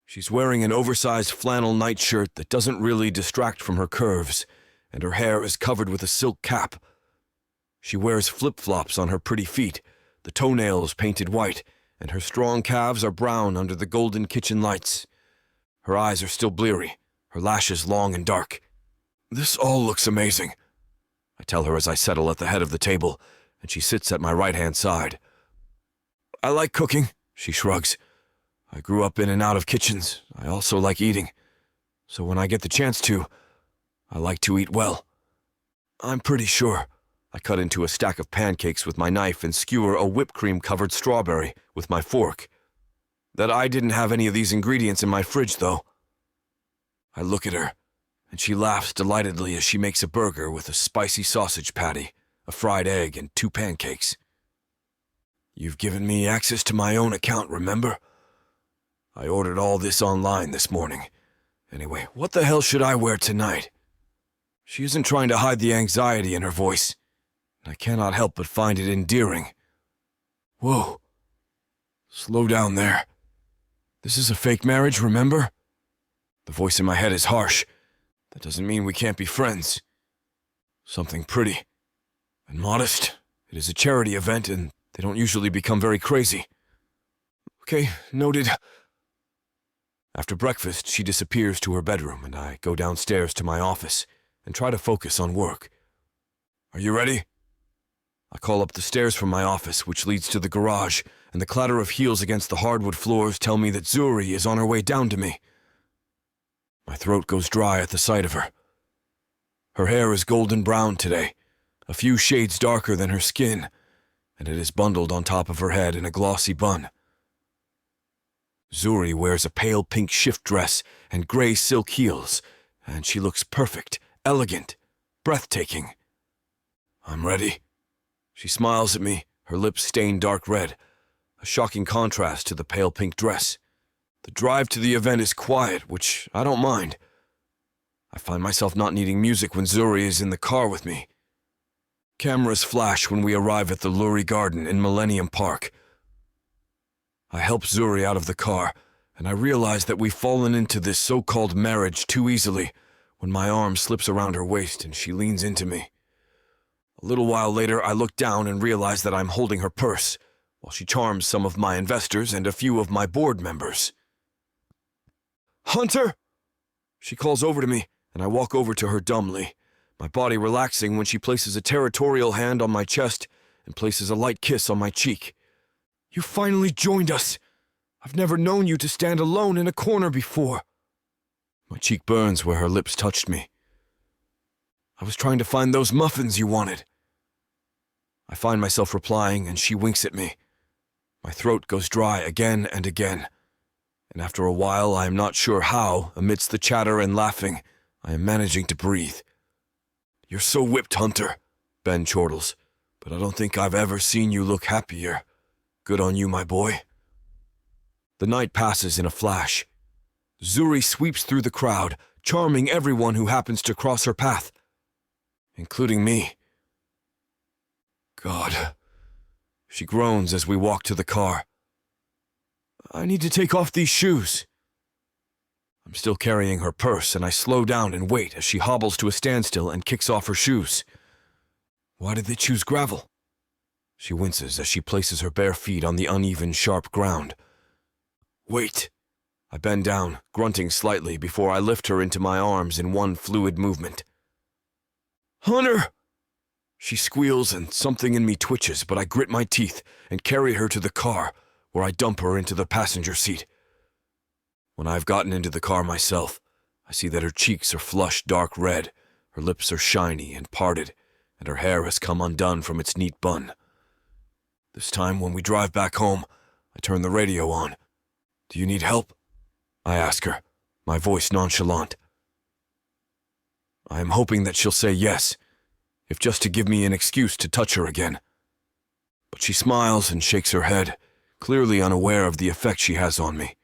She's wearing an oversized flannel nightshirt that doesn't really distract from her curves, and her hair is covered with a silk cap. She wears flip-flops on her pretty feet, the toenails painted white, and her strong calves are brown under the golden kitchen lights. Her eyes are still bleary, her lashes long and dark. This all looks amazing, I tell her as I settle at the head of the table, and she sits at my right-hand side. I like cooking, she shrugs. I grew up in and out of kitchens. I also like eating. So when I get the chance to, I like to eat well. I'm pretty sure. I cut into a stack of pancakes with my knife and skewer a whipped cream-covered strawberry with my fork. That I didn't have any of these ingredients in my fridge, though. I look at her, and she laughs delightedly as she makes a burger with a spicy sausage patty, a fried egg, and 2 pancakes. You've given me access to my own account, remember? I ordered all this online this morning. Anyway, what the hell should I wear tonight? She isn't trying to hide the anxiety in her voice. I cannot help but find it endearing. Whoa. Slow down there. This is a fake marriage, remember? The voice in my head is harsh. That doesn't mean we can't be friends. Something pretty and modest. It is a charity event, and they don't usually become very crazy. Okay, noted. After breakfast, she disappears to her bedroom, and I go downstairs to my office and try to focus on work. Are you ready? I call up the stairs from my office, which leads to the garage, and the clatter of heels against the hardwood floors tell me that Zuri is on her way down to me. My throat goes dry at the sight of her. Her hair is golden brown today, a few shades darker than her skin, and it is bundled on top of her head in a glossy bun. Zuri wears a pale pink shift dress and gray silk heels, and she looks perfect, elegant, breathtaking. I'm ready. She smiles at me, her lips stained dark red, a shocking contrast to the pale pink dress. The drive to the event is quiet, which I don't mind. I find myself not needing music when Zuri is in the car with me. Cameras flash when we arrive at the Lurie Garden in Millennium Park. I help Zuri out of the car, and I realize that we've fallen into this so-called marriage too easily, when my arm slips around her waist and she leans into me. A little while later, I look down and realize that I'm holding her purse, while she charms some of my investors and a few of my board members. "Hunter!" She calls over to me, and I walk over to her dumbly, my body relaxing when she places a territorial hand on my chest and places a light kiss on my cheek. "You finally joined us! I've never known you to stand alone in a corner before." My cheek burns where her lips touched me. "I was trying to find those muffins you wanted." I find myself replying, and she winks at me. My throat goes dry again and again, and after a while I am not sure how, amidst the chatter and laughing, I am managing to breathe. "You're so whipped, Hunter," Ben chortles, "but I don't think I've ever seen you look happier. Good on you, my boy." The night passes in a flash. Zuri sweeps through the crowd, charming everyone who happens to cross her path, including me. God. She groans as we walk to the car. "I need to take off these shoes." I'm still carrying her purse, and I slow down and wait as she hobbles to a standstill and kicks off her shoes. "Why did they choose gravel?" She winces as she places her bare feet on the uneven, sharp ground. "Wait." I bend down, grunting slightly before I lift her into my arms in one fluid movement. "Hunter!" She squeals and something in me twitches, but I grit my teeth and carry her to the car, where I dump her into the passenger seat. When I've gotten into the car myself, I see that her cheeks are flushed dark red, her lips are shiny and parted, and her hair has come undone from its neat bun. This time, when we drive back home, I turn the radio on. "Do you need help?" I ask her, my voice nonchalant. I am hoping that she'll say yes, if just to give me an excuse to touch her again. But she smiles and shakes her head, clearly unaware of the effect she has on me.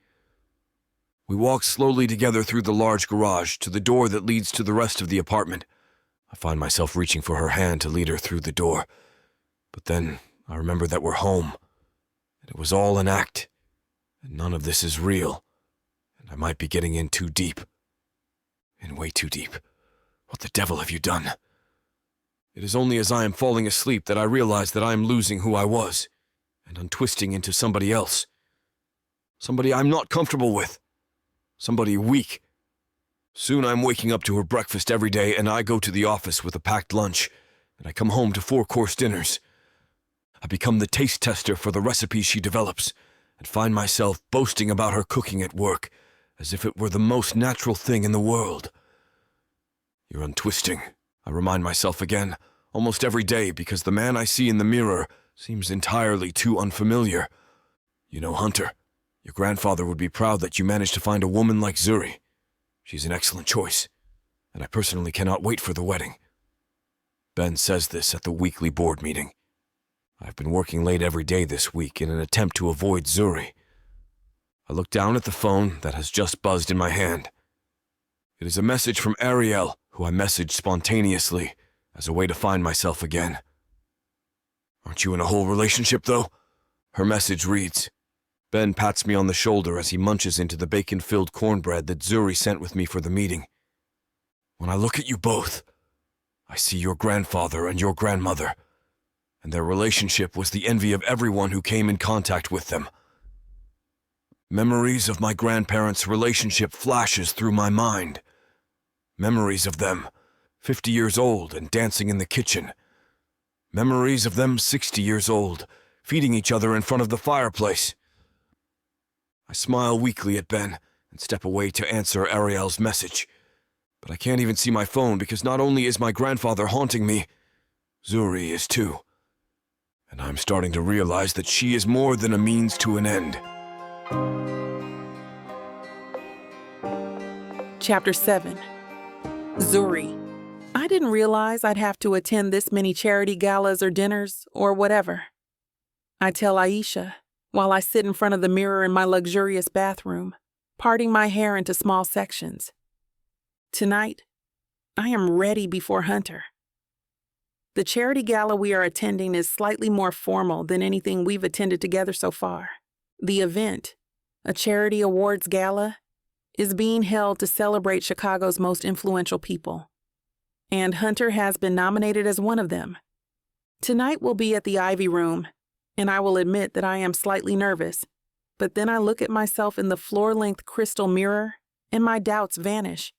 We walk slowly together through the large garage to the door that leads to the rest of the apartment. I find myself reaching for her hand to lead her through the door. But then I remember that we're home, and it was all an act, and none of this is real, and I might be getting in too deep. In way too deep. What the devil have you done? It is only as I am falling asleep that I realize that I am losing who I was, and untwisting into somebody else. Somebody I'm not comfortable with. Somebody weak. Soon I'm waking up to her breakfast every day, and I go to the office with a packed lunch, and I come home to 4-course dinners. I become the taste tester for the recipes she develops, and find myself boasting about her cooking at work, as if it were the most natural thing in the world. You're untwisting, I remind myself again, almost every day, because the man I see in the mirror seems entirely too unfamiliar. You know, Hunter, your grandfather would be proud that you managed to find a woman like Zuri. She's an excellent choice, and I personally cannot wait for the wedding. Ben says this at the weekly board meeting. I've been working late every day this week in an attempt to avoid Zuri. I look down at the phone that has just buzzed in my hand. It is a message from Ariel, who I messaged spontaneously as a way to find myself again. "Aren't you in a whole relationship, though?" Her message reads. Ben pats me on the shoulder as he munches into the bacon-filled cornbread that Zuri sent with me for the meeting. "When I look at you both, I see your grandfather and your grandmother, and their relationship was the envy of everyone who came in contact with them. Memories of my grandparents' relationship flashes through my mind. Memories of them, 50 years old and dancing in the kitchen. Memories of them 60 years old, feeding each other in front of the fireplace." I smile weakly at Ben and step away to answer Ariel's message. But I can't even see my phone because not only is my grandfather haunting me, Zuri is too. And I'm starting to realize that she is more than a means to an end. Chapter 7. Zuri. I didn't realize I'd have to attend this many charity galas or dinners or whatever. I tell Aisha while I sit in front of the mirror in my luxurious bathroom, parting my hair into small sections. Tonight, I am ready before Hunter. The charity gala we are attending is slightly more formal than anything we've attended together so far. The event, a charity awards gala, is being held to celebrate Chicago's most influential people. And Hunter has been nominated as one of them. Tonight we'll be at the Ivy Room, and I will admit that I am slightly nervous, but then I look at myself in the floor-length crystal mirror, and my doubts vanish.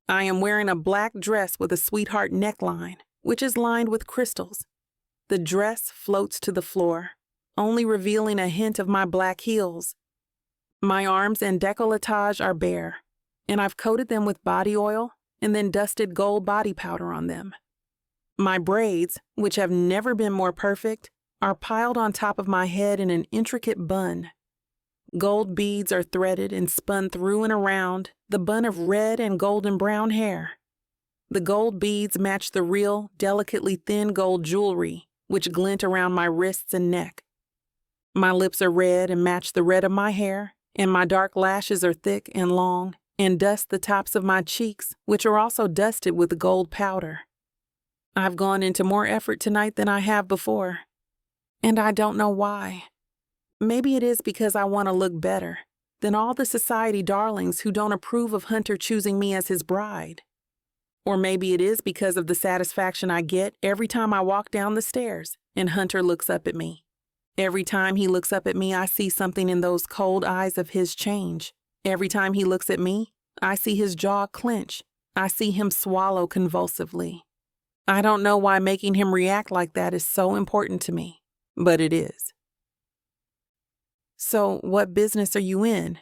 I am wearing a black dress with a sweetheart neckline, which is lined with crystals. The dress floats to the floor, only revealing a hint of my black heels. My arms and décolletage are bare, and I've coated them with body oil and then dusted gold body powder on them. My braids, which have never been more perfect, are piled on top of my head in an intricate bun. Gold beads are threaded and spun through and around the bun of red and golden brown hair. The gold beads match the real, delicately thin gold jewelry, which glint around my wrists and neck. My lips are red and match the red of my hair, and my dark lashes are thick and long, and dust the tops of my cheeks, which are also dusted with gold powder. I've gone into more effort tonight than I have before, and I don't know why. Maybe it is because I want to look better than all the society darlings who don't approve of Hunter choosing me as his bride. Or maybe it is because of the satisfaction I get every time I walk down the stairs and Hunter looks up at me. Every time he looks up at me, I see something in those cold eyes of his change. Every time he looks at me, I see his jaw clench. I see him swallow convulsively. I don't know why making him react like that is so important to me, but it is. So, what business are you in?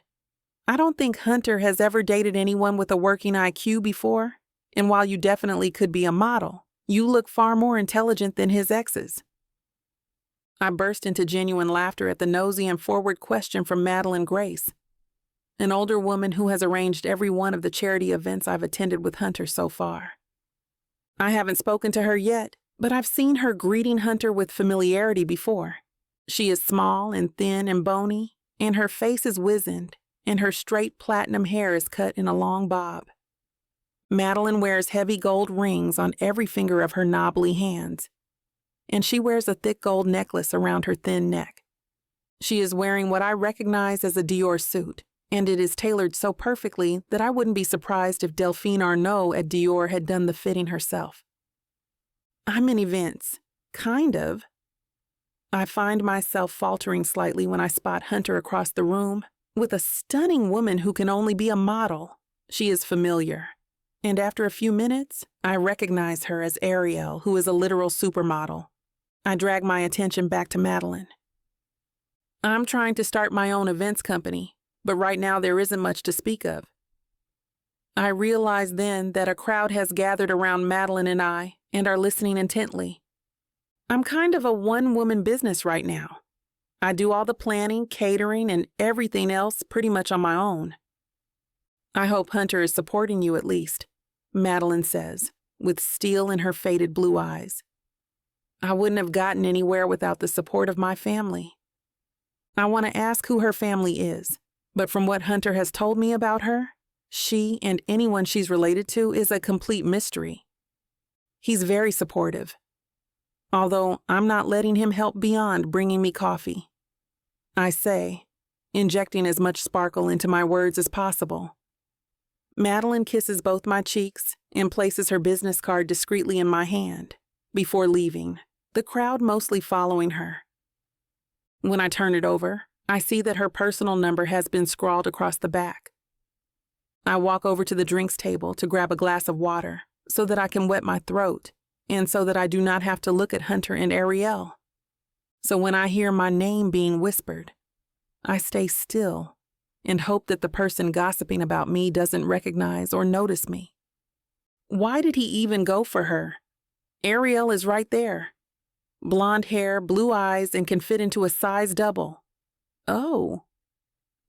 I don't think Hunter has ever dated anyone with a working IQ before, and while you definitely could be a model, you look far more intelligent than his exes. I burst into genuine laughter at the nosy and forward question from Madeline Grace, an older woman who has arranged every one of the charity events I've attended with Hunter so far. I haven't spoken to her yet, but I've seen her greeting Hunter with familiarity before. She is small and thin and bony, and her face is wizened, and her straight platinum hair is cut in a long bob. Madeline wears heavy gold rings on every finger of her knobbly hands, and she wears a thick gold necklace around her thin neck. She is wearing what I recognize as a Dior suit, and it is tailored so perfectly that I wouldn't be surprised if Delphine Arnault at Dior had done the fitting herself. I'm in events, kind of. I find myself faltering slightly when I spot Hunter across the room with a stunning woman who can only be a model. She is familiar, and after a few minutes, I recognize her as Ariel, who is a literal supermodel. I drag my attention back to Madeline. I'm trying to start my own events company, but right now there isn't much to speak of. I realize then that a crowd has gathered around Madeline and I and are listening intently. I'm kind of a one-woman business right now. I do all the planning, catering, and everything else pretty much on my own. I hope Hunter is supporting you at least, Madeline says, with steel in her faded blue eyes. I wouldn't have gotten anywhere without the support of my family. I want to ask who her family is, but from what Hunter has told me about her, she and anyone she's related to is a complete mystery. He's very supportive, although I'm not letting him help beyond bringing me coffee. I say, injecting as much sparkle into my words as possible. Madeline kisses both my cheeks and places her business card discreetly in my hand before leaving, the crowd mostly following her. When I turn it over, I see that her personal number has been scrawled across the back. I walk over to the drinks table to grab a glass of water so that I can wet my throat and so that I do not have to look at Hunter and Ariel. So when I hear my name being whispered, I stay still and hope that the person gossiping about me doesn't recognize or notice me. Why did he even go for her? Ariel is right there. Blonde hair, blue eyes, and can fit into a size double. Oh.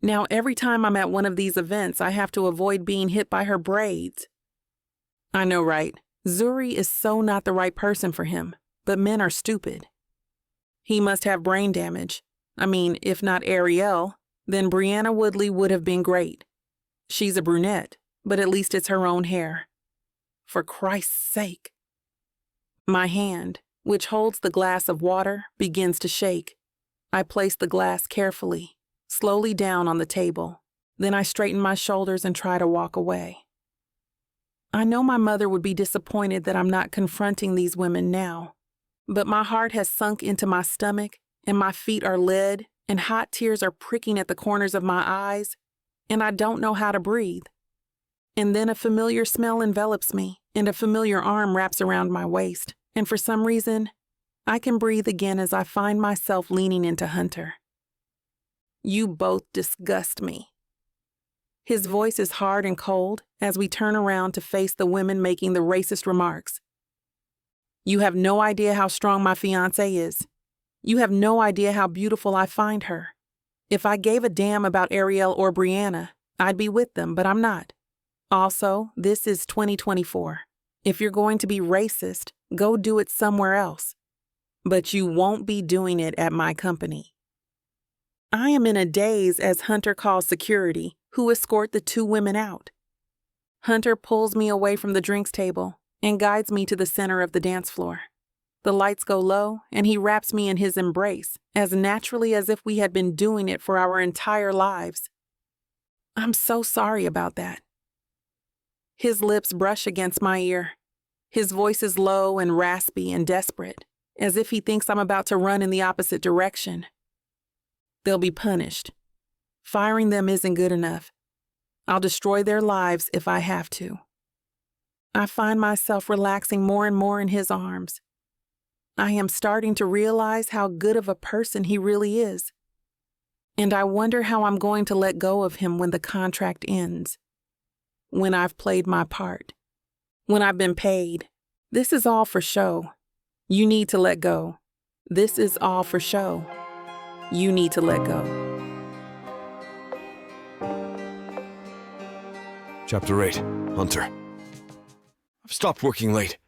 Now every time I'm at one of these events, I have to avoid being hit by her braids. I know, right? Zuri is so not the right person for him, but men are stupid. He must have brain damage. I mean, if not Ariel, then Brianna Woodley would have been great. She's a brunette, but at least it's her own hair. For Christ's sake. My hand, which holds the glass of water, begins to shake. I place the glass carefully, slowly down on the table, Then I straighten my shoulders and try to walk away. I know my mother would be disappointed that I'm not confronting these women now, but my heart has sunk into my stomach and my feet are lead and hot tears are pricking at the corners of my eyes and I don't know how to breathe. And then a familiar smell envelops me and a familiar arm wraps around my waist, and for some reason, I can breathe again as I find myself leaning into Hunter. You both disgust me. His voice is hard and cold as we turn around to face the women making the racist remarks. You have no idea how strong my fiancé is. You have no idea how beautiful I find her. If I gave a damn about Ariel or Brianna, I'd be with them, but I'm not. Also, this is 2024. If you're going to be racist, go do it somewhere else. But you won't be doing it at my company. I am in a daze as Hunter calls security, who escort the two women out. Hunter pulls me away from the drinks table and guides me to the center of the dance floor. The lights go low, and he wraps me in his embrace, as naturally as if we had been doing it for our entire lives. I'm so sorry about that. His lips brush against my ear. His voice is low and raspy and desperate, as if he thinks I'm about to run in the opposite direction. They'll be punished. Firing them isn't good enough. I'll destroy their lives if I have to. I find myself relaxing more and more in his arms. I am starting to realize how good of a person he really is. And I wonder how I'm going to let go of him when the contract ends. When I've played my part. When I've been paid. This is all for show. You need to let go. This is all for show. You need to let go. Chapter 8. Hunter. I've stopped working late.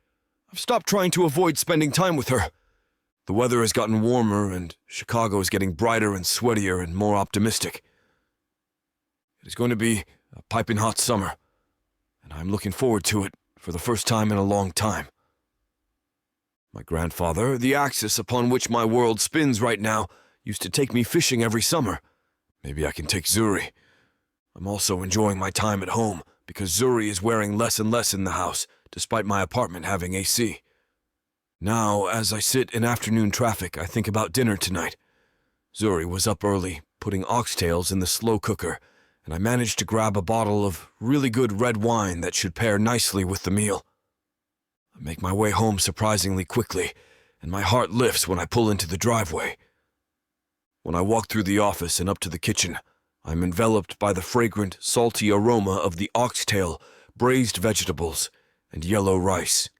I've stopped trying to avoid spending time with her. The weather has gotten warmer, and Chicago is getting brighter and sweatier and more optimistic. It is going to be a piping hot summer, and I'm looking forward to it for the first time in a long time. My grandfather, the axis upon which my world spins right now, used to take me fishing every summer. Maybe I can take Zuri. I'm also enjoying my time at home, because Zuri is wearing less and less in the house, despite my apartment having AC. Now, as I sit in afternoon traffic, I think about dinner tonight. Zuri was up early, putting oxtails in the slow cooker, and I managed to grab a bottle of really good red wine that should pair nicely with the meal. I make my way home surprisingly quickly, and my heart lifts when I pull into the driveway. When I walk through the office and up to the kitchen, I'm enveloped by the fragrant, salty aroma of the oxtail, braised vegetables, and yellow rice.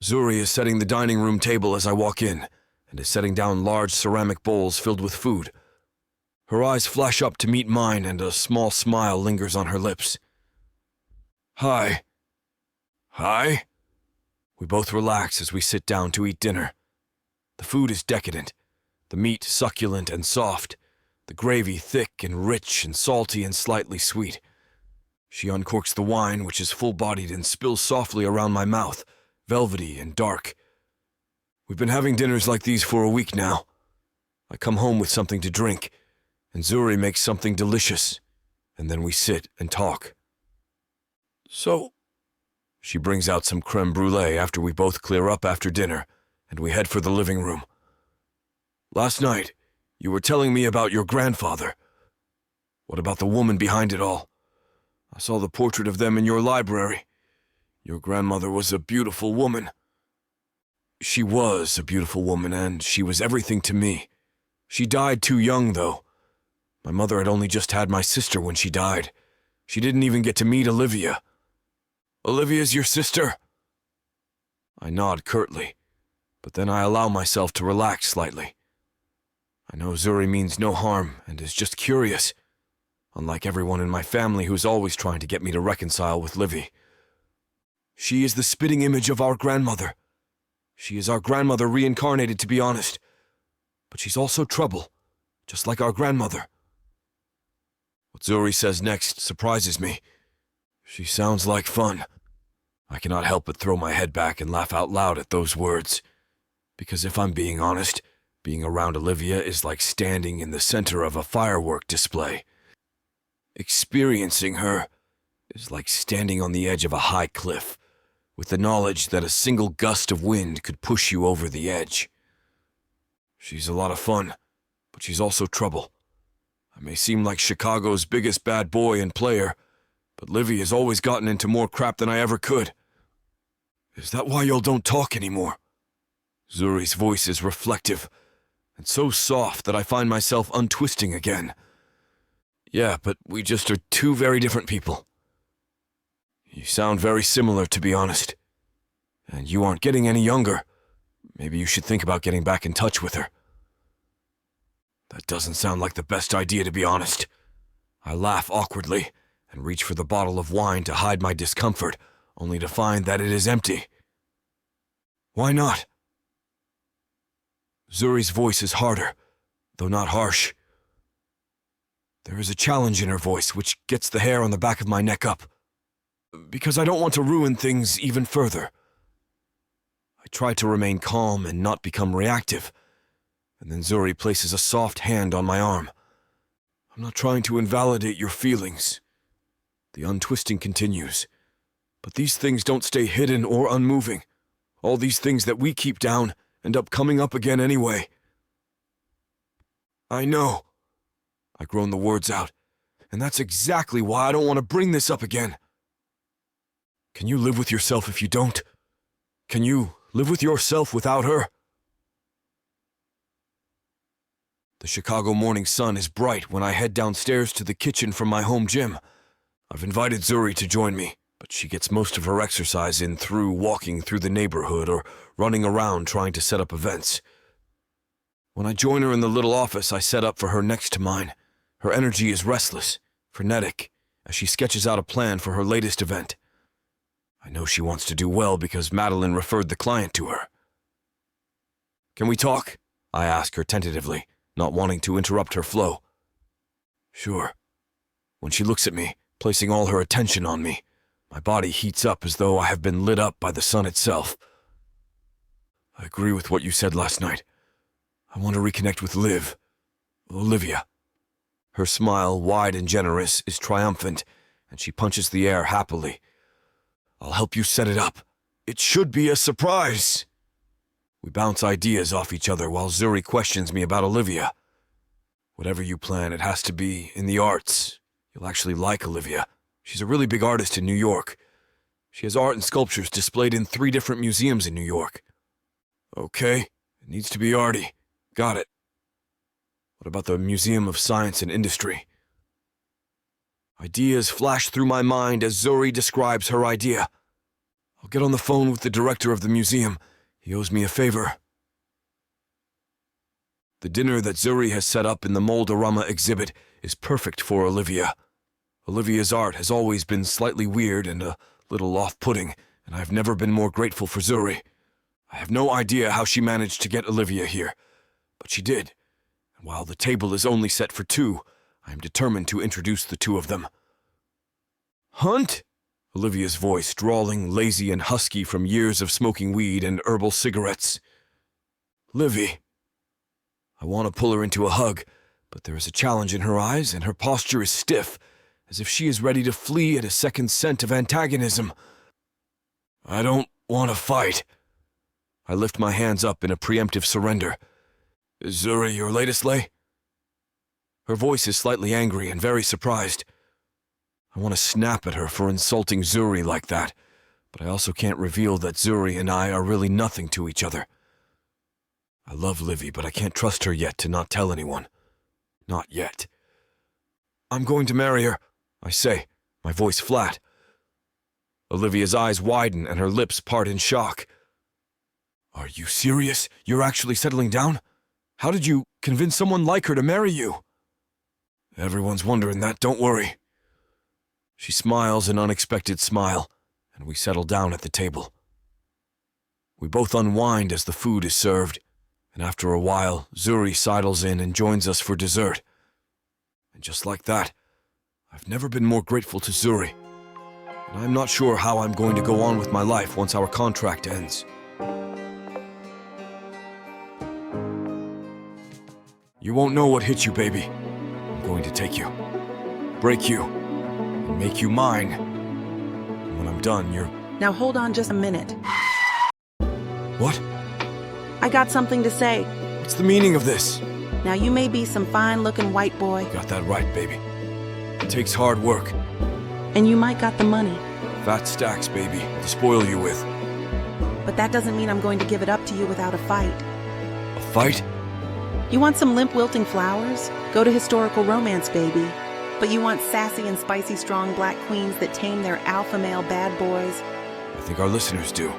Zuri is setting the dining room table as I walk in, and is setting down large ceramic bowls filled with food. Her eyes flash up to meet mine, and a small smile lingers on her lips. Hi. Hi. We both relax as we sit down to eat dinner. The food is decadent, the meat succulent and soft, the gravy thick and rich and salty and slightly sweet. She uncorks the wine, which is full-bodied and spills softly around my mouth, velvety and dark. We've been having dinners like these for a week now. I come home with something to drink, and Zuri makes something delicious, and then we sit and talk. So, she brings out some creme brulee after we both clear up after dinner, and we head for the living room. Last night, you were telling me about your grandfather. What about the woman behind it all? I saw the portrait of them in your library. Your grandmother was a beautiful woman. She was a beautiful woman, and she was everything to me. She died too young, though. My mother had only just had my sister when she died. She didn't even get to meet Olivia. Olivia's your sister? I nod curtly, but then I allow myself to relax slightly. I know Zuri means no harm and is just curious, unlike everyone in my family who's always trying to get me to reconcile with Livy. She is the spitting image of our grandmother. She is our grandmother reincarnated, to be honest. But she's also trouble, just like our grandmother. What Zuri says next surprises me. She sounds like fun. I cannot help but throw my head back and laugh out loud at those words. Because if I'm being honest, being around Olivia is like standing in the center of a firework display. Experiencing her is like standing on the edge of a high cliff, with the knowledge that a single gust of wind could push you over the edge. She's a lot of fun, but she's also trouble. I may seem like Chicago's biggest bad boy and player, but Livy has always gotten into more crap than I ever could. Is that why y'all don't talk anymore? Zuri's voice is reflective, and so soft that I find myself untwisting again. Yeah, but we just are two very different people. You sound very similar, to be honest. And you aren't getting any younger. Maybe you should think about getting back in touch with her. That doesn't sound like the best idea, to be honest. I laugh awkwardly and reach for the bottle of wine to hide my discomfort, only to find that it is empty. Why not? Zuri's voice is harder, though not harsh. There is a challenge in her voice which gets the hair on the back of my neck up, because I don't want to ruin things even further. I try to remain calm and not become reactive, and then Zuri places a soft hand on my arm. I'm not trying to invalidate your feelings. The untwisting continues, but these things don't stay hidden or unmoving. All these things that we keep down end up coming up again anyway. I know. I groan the words out, and that's exactly why I don't want to bring this up again. Can you live with yourself if you don't? Can you live with yourself without her? The Chicago morning sun is bright when I head downstairs to the kitchen from my home gym. I've invited Zuri to join me, but she gets most of her exercise in through walking through the neighborhood or running around trying to set up events. When I join her in the little office I set up for her next to mine, her energy is restless, frenetic, as she sketches out a plan for her latest event. I know she wants to do well because Madeline referred the client to her. Can we talk? I ask her tentatively, not wanting to interrupt her flow. Sure. When she looks at me, placing all her attention on me, my body heats up as though I have been lit up by the sun itself. I agree with what you said last night. I want to reconnect with Olivia. Her smile, wide and generous, is triumphant, and she punches the air happily. I'll help you set it up. It should be a surprise. We bounce ideas off each other while Zuri questions me about Olivia. Whatever you plan, it has to be in the arts. You'll actually like Olivia. She's a really big artist in New York. She has art and sculptures displayed in 3 different museums in New York. Okay, it needs to be arty. Got it. What about the Museum of Science and Industry? Ideas flash through my mind as Zuri describes her idea. I'll get on the phone with the director of the museum. He owes me a favor. The dinner that Zuri has set up in the Moldorama exhibit is perfect for Olivia. Olivia's art has always been slightly weird and a little off-putting, and I've never been more grateful for Zuri. I have no idea how she managed to get Olivia here, but she did. And while the table is only set for 2, I am determined to introduce the 2 of them. Hunt? Olivia's voice, drawling, lazy, and husky from years of smoking weed and herbal cigarettes. Livy. I want to pull her into a hug, but there is a challenge in her eyes, and her posture is stiff, as if she is ready to flee at a second scent of antagonism. I don't want to fight. I lift my hands up in a preemptive surrender. Is Zuri your latest lay? Her voice is slightly angry and very surprised. I want to snap at her for insulting Zuri like that, but I also can't reveal that Zuri and I are really nothing to each other. I love Livy, but I can't trust her yet to not tell anyone. Not yet. I'm going to marry her, I say, my voice flat. Olivia's eyes widen and her lips part in shock. Are you serious? You're actually settling down? How did you convince someone like her to marry you? Everyone's wondering that, don't worry. She smiles an unexpected smile, and we settle down at the table. We both unwind as the food is served, and after a while, Zuri sidles in and joins us for dessert. And just like that, I've never been more grateful to Zuri, and I'm not sure how I'm going to go on with my life once our contract ends. You won't know what hit you, baby. I'm going to take you. break you, and make you mine. When I'm done, you're... Now hold on just a minute. What? I got something to say. What's the meaning of this? Now you may be some fine-looking white boy, Got that right, baby. It takes hard work. and you might got the money, Fat stacks, baby, to spoil you with. but that doesn't mean I'm going to give it up to you without a fight. A fight? You want some limp wilting flowers? Go to historical romance, baby. But you want sassy and spicy strong black queens that tame their alpha male bad boys? I think our listeners do.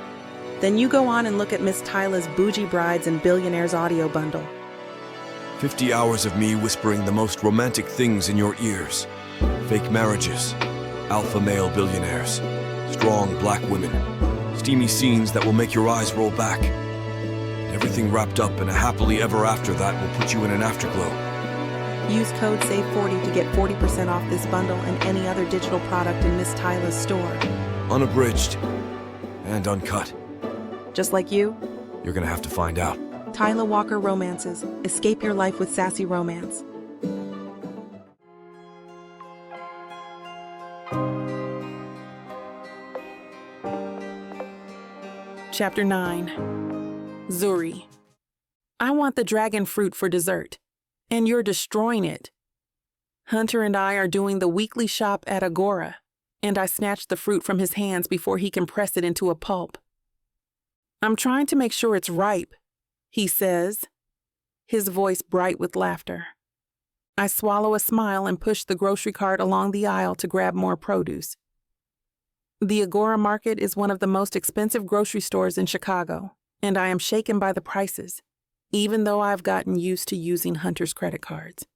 Then you go on and look at Miss Tyla's Bougie Brides and Billionaires audio bundle. 50 hours of me whispering the most romantic things in your ears. Fake marriages, alpha male billionaires, strong black women, steamy scenes that will make your eyes roll back. And everything wrapped up in a happily ever after that will put you in an afterglow. Use code SAVE40 to get 40% off this bundle and any other digital product in Miss Tyla's store. Unabridged and uncut. Just like you, You're gonna have to find out. Tyla Walker Romances. Escape your life with sassy romance. Chapter 9. Zuri. I want the dragon fruit for dessert, and you're destroying it. Hunter and I are doing the weekly shop at Agora, and I snatched the fruit from his hands before he can press it into a pulp. I'm trying to make sure it's ripe, he says, his voice bright with laughter. I swallow a smile and push the grocery cart along the aisle to grab more produce. The Agora Market is one of the most expensive grocery stores in Chicago, and I am shaken by the prices, even though I've gotten used to using Hunter's credit cards.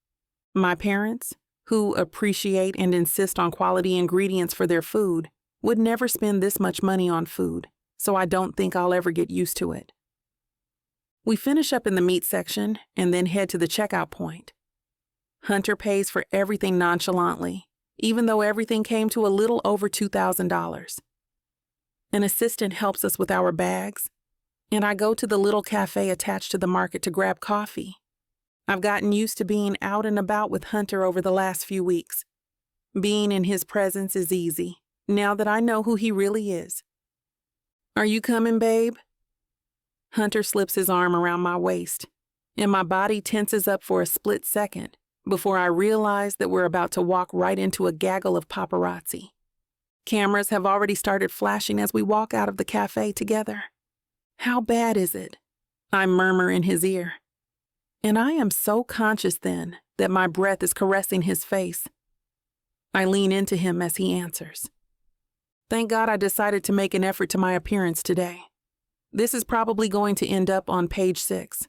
My parents, who appreciate and insist on quality ingredients for their food, would never spend this much money on food, so I don't think I'll ever get used to it. We finish up in the meat section and then head to the checkout point. Hunter pays for everything nonchalantly, even though everything came to a little over $2,000. An assistant helps us with our bags, and I go to the little cafe attached to the market to grab coffee. I've gotten used to being out and about with Hunter over the last few weeks. Being in his presence is easy, now that I know who he really is. Are you coming, babe? Hunter slips his arm around my waist, and my body tenses up for a split second before I realize that we're about to walk right into a gaggle of paparazzi. Cameras have already started flashing as we walk out of the cafe together. How bad is it? I murmur in his ear. And I am so conscious then that my breath is caressing his face. I lean into him as he answers. Thank God I decided to make an effort to my appearance today. This is probably going to end up on page 6.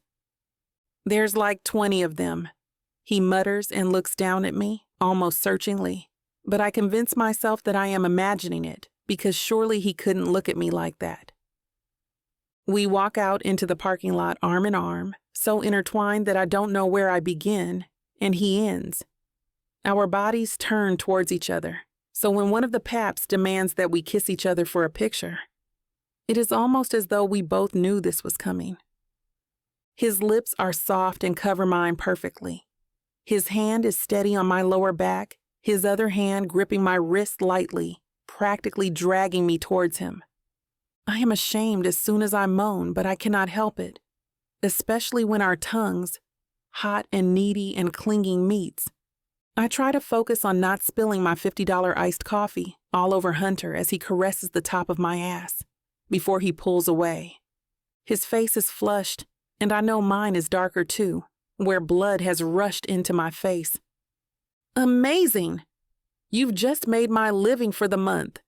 There's like 20 of them. He mutters and looks down at me, almost searchingly, but I convince myself that I am imagining it, because surely he couldn't look at me like that. We walk out into the parking lot arm in arm, so intertwined that I don't know where I begin and he ends. Our bodies turn towards each other, so when one of the paps demands that we kiss each other for a picture, it is almost as though we both knew this was coming. His lips are soft and cover mine perfectly. His hand is steady on my lower back, his other hand gripping my wrist lightly, practically dragging me towards him. I am ashamed as soon as I moan, but I cannot help it, especially when our tongues, hot and needy and clinging, meets. I try to focus on not spilling my $50 iced coffee all over Hunter as he caresses the top of my ass before he pulls away. His face is flushed, and I know mine is darker too, where blood has rushed into my face. Amazing! You've just made my living for the month.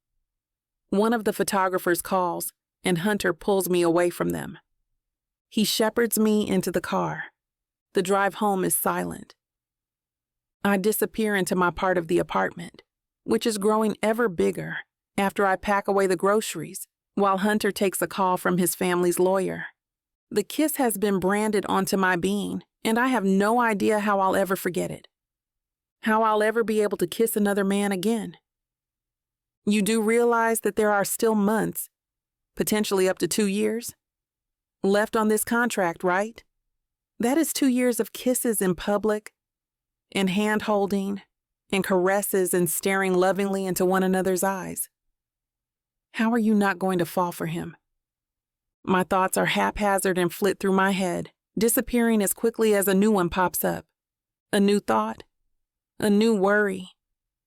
One of the photographers calls, and Hunter pulls me away from them. He shepherds me into the car. The drive home is silent. I disappear into my part of the apartment, which is growing ever bigger after I pack away the groceries, while Hunter takes a call from his family's lawyer. The kiss has been branded onto my being, and I have no idea how I'll ever forget it. How I'll ever be able to kiss another man again. You do realize that there are still months, potentially up to 2 years, left on this contract, right? That is 2 years of kisses in public, and hand-holding, and caresses and staring lovingly into one another's eyes. How are you not going to fall for him? My thoughts are haphazard and flit through my head, disappearing as quickly as a new one pops up. A new thought, a new worry,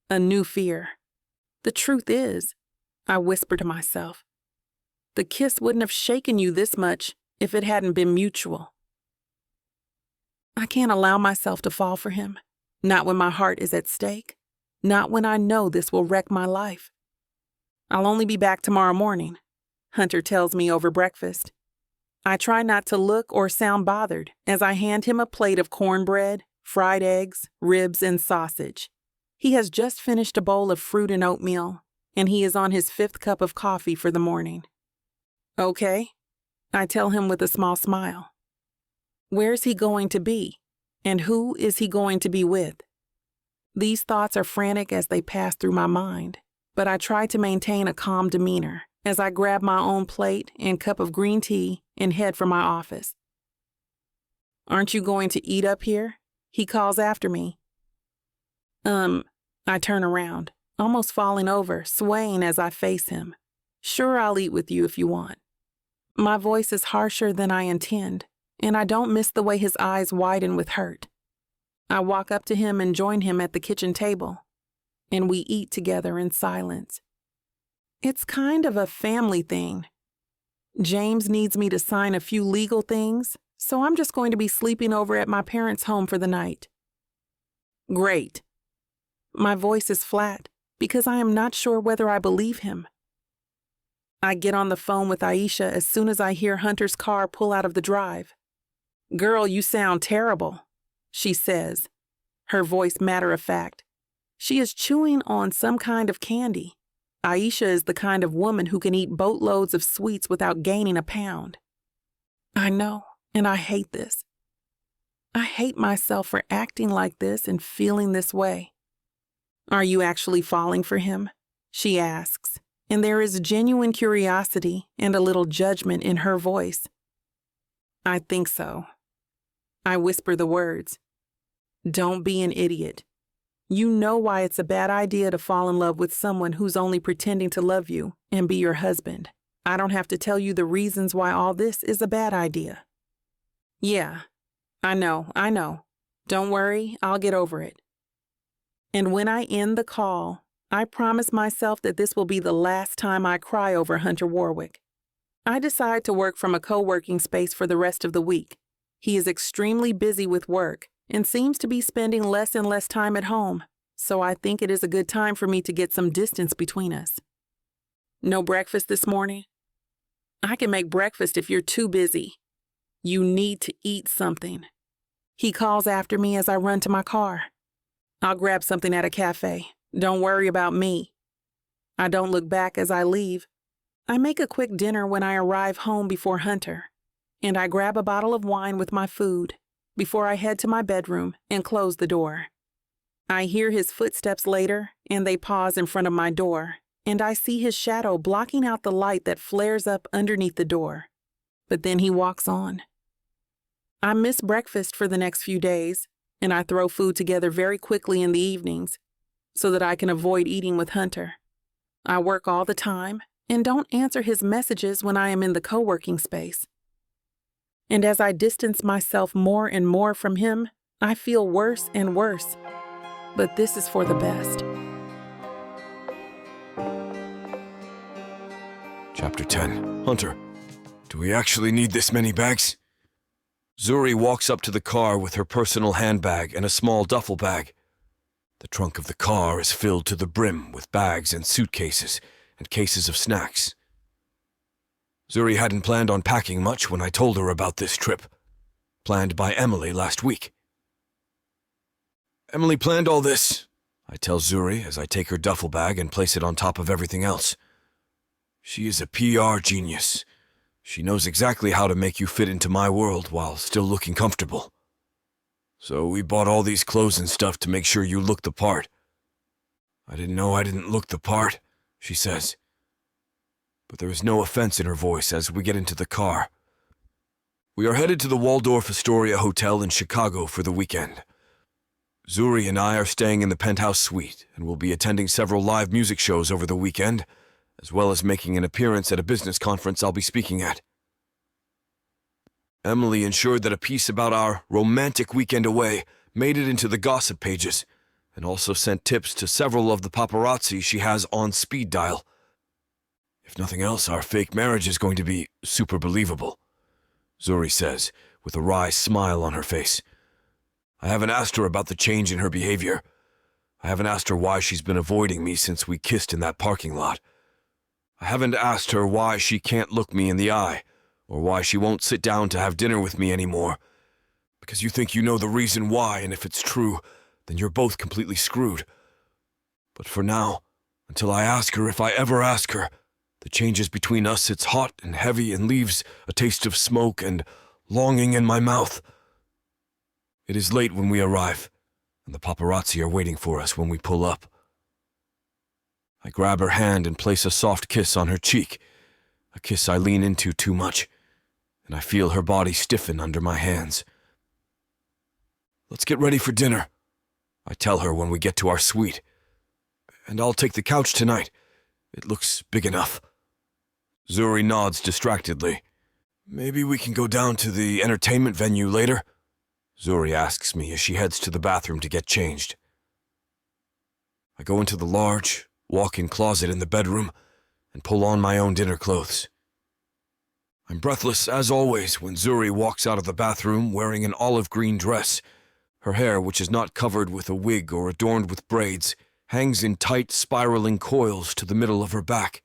a new fear. The truth is, I whisper to myself, the kiss wouldn't have shaken you this much if it hadn't been mutual. I can't allow myself to fall for him, not when my heart is at stake, not when I know this will wreck my life. I'll only be back tomorrow morning, Hunter tells me over breakfast. I try not to look or sound bothered as I hand him a plate of cornbread, fried eggs, ribs, and sausage. He has just finished a bowl of fruit and oatmeal, and he is on his 5th cup of coffee for the morning. Okay, I tell him with a small smile. Where's he going to be, and who is he going to be with? These thoughts are frantic as they pass through my mind, but I try to maintain a calm demeanor as I grab my own plate and cup of green tea and head for my office. Aren't you going to eat up here? He calls after me. I turn around, almost falling over, swaying as I face him. Sure, I'll eat with you if you want. My voice is harsher than I intend, and I don't miss the way his eyes widen with hurt. I walk up to him and join him at the kitchen table, and we eat together in silence. It's kind of a family thing. James needs me to sign a few legal things, so I'm just going to be sleeping over at my parents' home for the night. Great. My voice is flat because I am not sure whether I believe him. I get on the phone with Aisha as soon as I hear Hunter's car pull out of the drive. Girl, you sound terrible, she says, her voice matter of fact. She is chewing on some kind of candy. Aisha is the kind of woman who can eat boatloads of sweets without gaining a pound. I know, and I hate this. I hate myself for acting like this and feeling this way. Are you actually falling for him? She asks, and there is genuine curiosity and a little judgment in her voice. I think so. I whisper the words. Don't be an idiot. You know why it's a bad idea to fall in love with someone who's only pretending to love you and be your husband. I don't have to tell you the reasons why all this is a bad idea. Yeah, I know. Don't worry, I'll get over it. And when I end the call, I promise myself that this will be the last time I cry over Hunter Warwick. I decide to work from a co-working space for the rest of the week. He is extremely busy with work and seems to be spending less and less time at home, so I think it is a good time for me to get some distance between us. No breakfast this morning? I can make breakfast if you're too busy. You need to eat something. He calls after me as I run to my car. I'll grab something at a cafe. Don't worry about me. I don't look back as I leave. I make a quick dinner when I arrive home before Hunter, and I grab a bottle of wine with my food before I head to my bedroom and close the door. I hear his footsteps later, and they pause in front of my door, and I see his shadow blocking out the light that flares up underneath the door. But then he walks on. I miss breakfast for the next few days, and I throw food together very quickly in the evenings so that I can avoid eating with Hunter. I work all the time and don't answer his messages when I am in the co-working space. And as I distance myself more and more from him, I feel worse and worse. But this is for the best. Chapter 10. Hunter, do we actually need this many bags? Zuri walks up to the car with her personal handbag and a small duffel bag. The trunk of the car is filled to the brim with bags and suitcases and cases of snacks. Zuri hadn't planned on packing much when I told her about this trip, planned by Emily last week. Emily planned all this, I tell Zuri as I take her duffel bag and place it on top of everything else. She is a PR genius. She knows exactly how to make you fit into my world while still looking comfortable. So we bought all these clothes and stuff to make sure you look the part. I didn't know I didn't look the part, she says. But there is no offense in her voice as we get into the car. We are headed to the Waldorf Astoria Hotel in Chicago for the weekend. Zuri and I are staying in the penthouse suite and will be attending several live music shows over the weekend, as well as making an appearance at a business conference I'll be speaking at. Emily ensured that a piece about our romantic weekend away made it into the gossip pages, and also sent tips to several of the paparazzi she has on speed dial. If nothing else, our fake marriage is going to be super believable, Zuri says, with a wry smile on her face. I haven't asked her about the change in her behavior. I haven't asked her why she's been avoiding me since we kissed in that parking lot. I haven't asked her why she can't look me in the eye, or why she won't sit down to have dinner with me anymore. Because you think you know the reason why, and if it's true, then you're both completely screwed. But for now, until I ask her, if I ever ask her, the changes between us sits hot and heavy and leaves a taste of smoke and longing in my mouth. It is late when we arrive, and the paparazzi are waiting for us when we pull up. I grab her hand and place a soft kiss on her cheek, a kiss I lean into too much, and I feel her body stiffen under my hands. Let's get ready for dinner, I tell her when we get to our suite. And I'll take the couch tonight. It looks big enough. Zuri nods distractedly. Maybe we can go down to the entertainment venue later? Zuri asks me as she heads to the bathroom to get changed. I go into the large, walk-in closet in the bedroom and pull on my own dinner clothes. I'm breathless, as always, when Zuri walks out of the bathroom wearing an olive green dress. Her hair, which is not covered with a wig or adorned with braids, hangs in tight, spiraling coils to the middle of her back.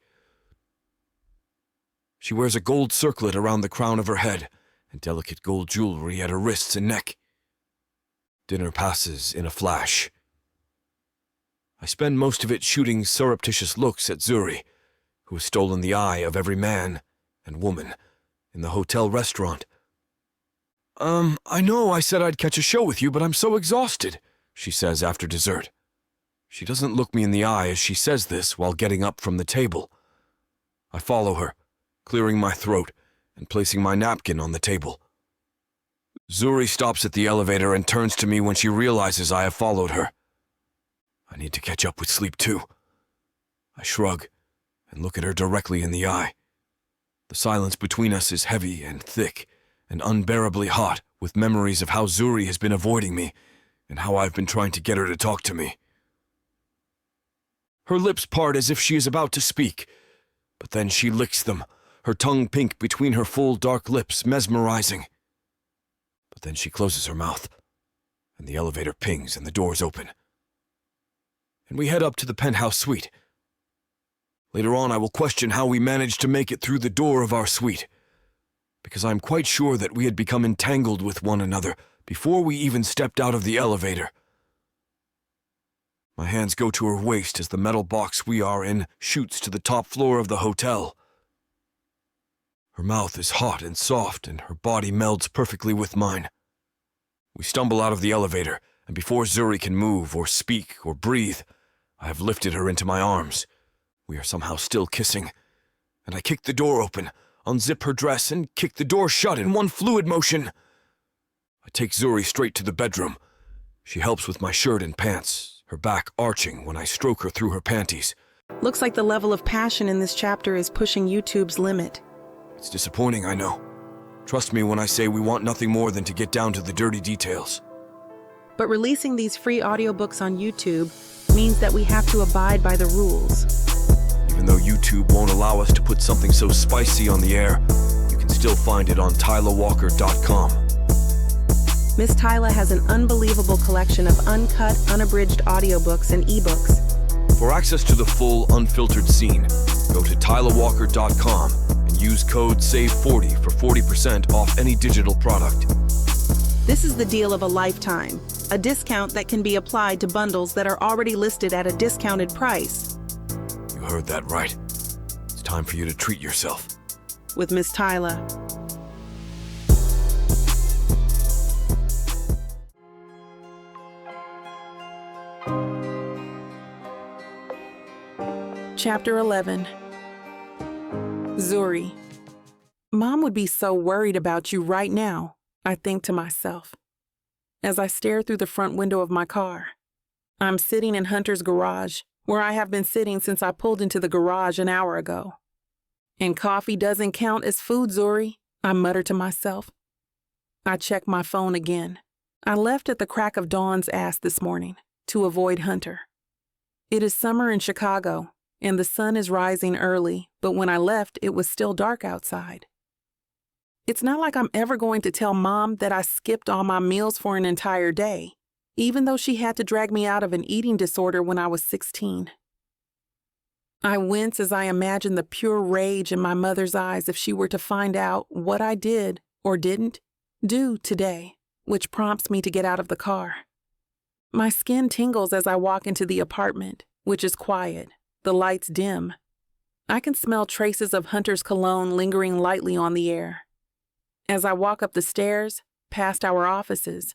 She wears a gold circlet around the crown of her head and delicate gold jewelry at her wrists and neck. Dinner passes in a flash. I spend most of it shooting surreptitious looks at Zuri, who has stolen the eye of every man and woman in the hotel restaurant. I know I said I'd catch a show with you, but I'm so exhausted, she says after dessert. She doesn't look me in the eye as she says this while getting up from the table. I follow her, clearing my throat and placing my napkin on the table. Zuri stops at the elevator and turns to me when she realizes I have followed her. I need to catch up with sleep too. I shrug and look at her directly in the eye. The silence between us is heavy and thick and unbearably hot with memories of how Zuri has been avoiding me and how I've been trying to get her to talk to me. Her lips part as if she is about to speak, but then she licks them, her tongue pink between her full dark lips, mesmerizing. But then she closes her mouth, and the elevator pings and the doors open. And we head up to the penthouse suite. Later on, I will question how we managed to make it through the door of our suite, because I'm quite sure that we had become entangled with one another before we even stepped out of the elevator. My hands go to her waist as the metal box we are in shoots to the top floor of the hotel. Her mouth is hot and soft, and her body melds perfectly with mine. We stumble out of the elevator, and before Zuri can move or speak or breathe, I have lifted her into my arms. We are somehow still kissing, and I kick the door open, unzip her dress, and kick the door shut in one fluid motion. I take Zuri straight to the bedroom. She helps with my shirt and pants, her back arching when I stroke her through her panties. Looks like the level of passion in this chapter is pushing YouTube's limit. It's disappointing, I know. Trust me when I say we want nothing more than to get down to the dirty details. But releasing these free audiobooks on YouTube means that we have to abide by the rules. Even though YouTube won't allow us to put something so spicy on the air, you can still find it on tylawalker.com. Miss Tyla has an unbelievable collection of uncut, unabridged audiobooks and ebooks. For access to the full, unfiltered scene, go to tylawalker.com and use code SAVE40 for 40% off any digital product. This is the deal of a lifetime, a discount that can be applied to bundles that are already listed at a discounted price. You heard that right. It's time for you to treat yourself. With Miss Tyla. Chapter 11. Zuri. Mom would be so worried about you right now, I think to myself. as I stare through the front window of my car. I'm sitting in Hunter's garage, where I have been sitting since I pulled into the garage an hour ago. And coffee doesn't count as food, Zuri, I mutter to myself. I check my phone again. I left at the crack of dawn's ass this morning to avoid Hunter. It is summer in Chicago, and the sun is rising early, but when I left, it was still dark outside. It's not like I'm ever going to tell Mom that I skipped all my meals for an entire day, even though she had to drag me out of an eating disorder when I was 16. I wince as I imagine the pure rage in my mother's eyes if she were to find out what I did or didn't do today, which prompts me to get out of the car. My skin tingles as I walk into the apartment, which is quiet, the lights dim. I can smell traces of Hunter's cologne lingering lightly on the air. As I walk up the stairs, past our offices,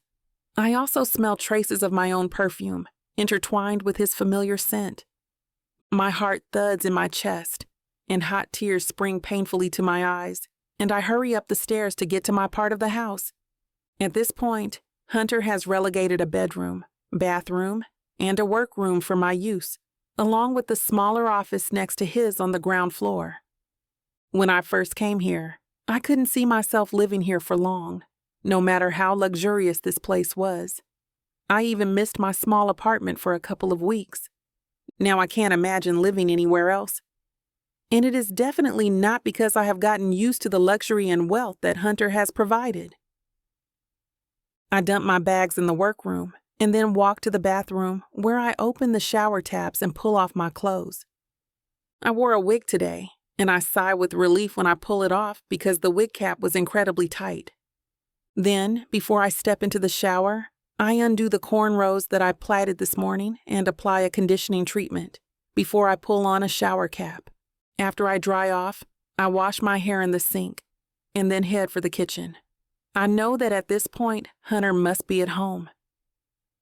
I also smell traces of my own perfume, intertwined with his familiar scent. My heart thuds in my chest, and hot tears spring painfully to my eyes, and I hurry up the stairs to get to my part of the house. At this point, Hunter has relegated a bedroom, bathroom, and a workroom for my use, along with the smaller office next to his on the ground floor. When I first came here, I couldn't see myself living here for long, no matter how luxurious this place was. I even missed my small apartment for a couple of weeks. Now I can't imagine living anywhere else. And it is definitely not because I have gotten used to the luxury and wealth that Hunter has provided. I dump my bags in the workroom and then walk to the bathroom where I open the shower taps and pull off my clothes. I wore a wig today, and I sigh with relief when I pull it off because the wig cap was incredibly tight. Then, before I step into the shower, I undo the cornrows that I plaited this morning and apply a conditioning treatment before I pull on a shower cap. After I dry off, I wash my hair in the sink and then head for the kitchen. I know that at this point, Hunter must be at home.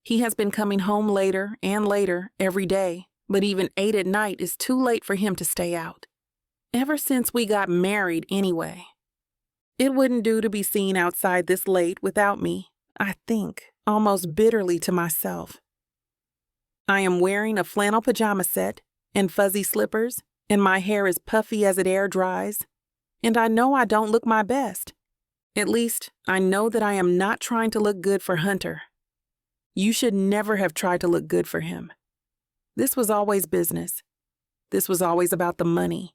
He has been coming home later and later every day, but even 8 at night is too late for him to stay out. Ever since we got married anyway. It wouldn't do to be seen outside this late without me, I think, almost bitterly to myself. I am wearing a flannel pajama set and fuzzy slippers, and my hair is puffy as it air dries, and I know I don't look my best. At least, I know that I am not trying to look good for Hunter. You should never have tried to look good for him. This was always business. This was always about the money.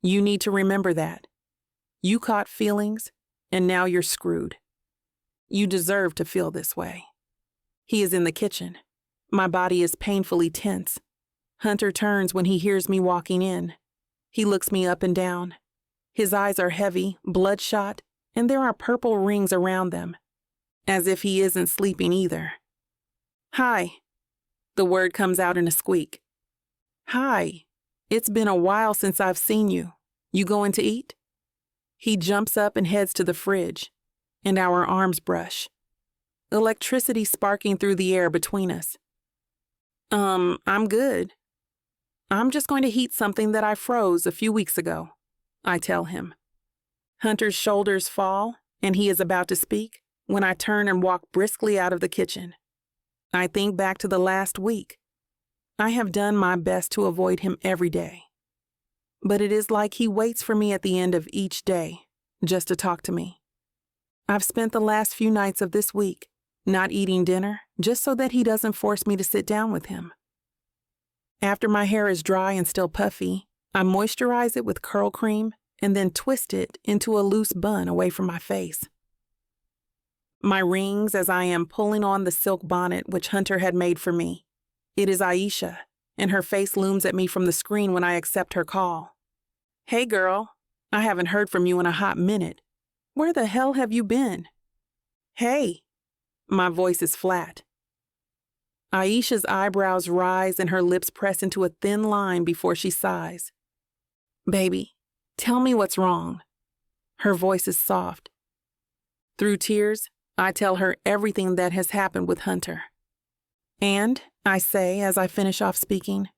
You need to remember that. You caught feelings, and now you're screwed. You deserve to feel this way. He is in the kitchen. My body is painfully tense. Hunter turns when he hears me walking in. He looks me up and down. His eyes are heavy, bloodshot, and there are purple rings around them, as if he isn't sleeping either. Hi. The word comes out in a squeak. Hi. It's been a while since I've seen you. You going to eat? He jumps up and heads to the fridge, and our arms brush. Electricity sparking through the air between us. I'm good. I'm just going to heat something that I froze a few weeks ago, I tell him. Hunter's shoulders fall, and he is about to speak when I turn and walk briskly out of the kitchen. I think back to the last week. I have done my best to avoid him every day. But it is like he waits for me at the end of each day, just to talk to me. I've spent the last few nights of this week not eating dinner, just so that he doesn't force me to sit down with him. After my hair is dry and still puffy, I moisturize it with curl cream and then twist it into a loose bun away from my face. My rings as I am pulling on the silk bonnet which Hunter had made for me. It is Aisha, and her face looms at me from the screen when I accept her call. Hey girl, I haven't heard from you in a hot minute. Where the hell have you been? Hey. My voice is flat. Aisha's eyebrows rise and her lips press into a thin line before she sighs. Baby, tell me what's wrong. Her voice is soft. Through tears, I tell her everything that has happened with Hunter. And, I say as I finish off speaking,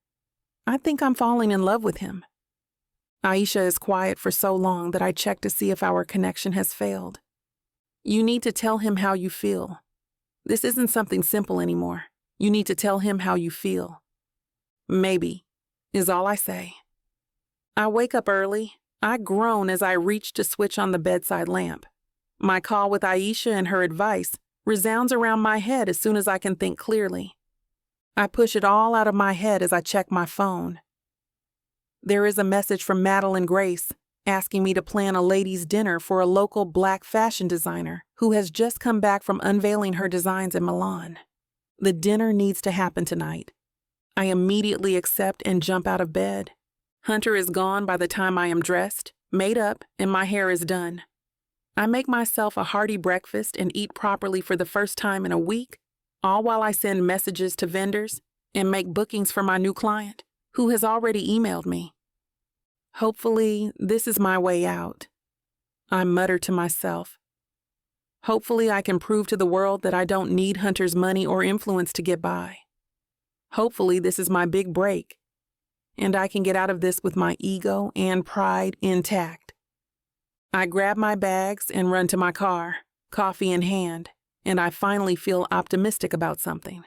I think I'm falling in love with him. Aisha is quiet for so long that I check to see if our connection has failed. You need to tell him how you feel. This isn't something simple anymore. You need to tell him how you feel. Maybe, is all I say. I wake up early. I groan as I reach to switch on the bedside lamp. My call with Aisha and her advice resounds around my head as soon as I can think clearly. I push it all out of my head as I check my phone. There is a message from Madeline Grace asking me to plan a ladies' dinner for a local Black fashion designer who has just come back from unveiling her designs in Milan. The dinner needs to happen tonight. I immediately accept and jump out of bed. Hunter is gone by the time I am dressed, made up, and my hair is done. I make myself a hearty breakfast and eat properly for the first time in a week, all while I send messages to vendors and make bookings for my new client, who has already emailed me. Hopefully, this is my way out. I mutter to myself. Hopefully, I can prove to the world that I don't need Hunter's money or influence to get by. Hopefully, this is my big break, and I can get out of this with my ego and pride intact. I grab my bags and run to my car, coffee in hand, and I finally feel optimistic about something.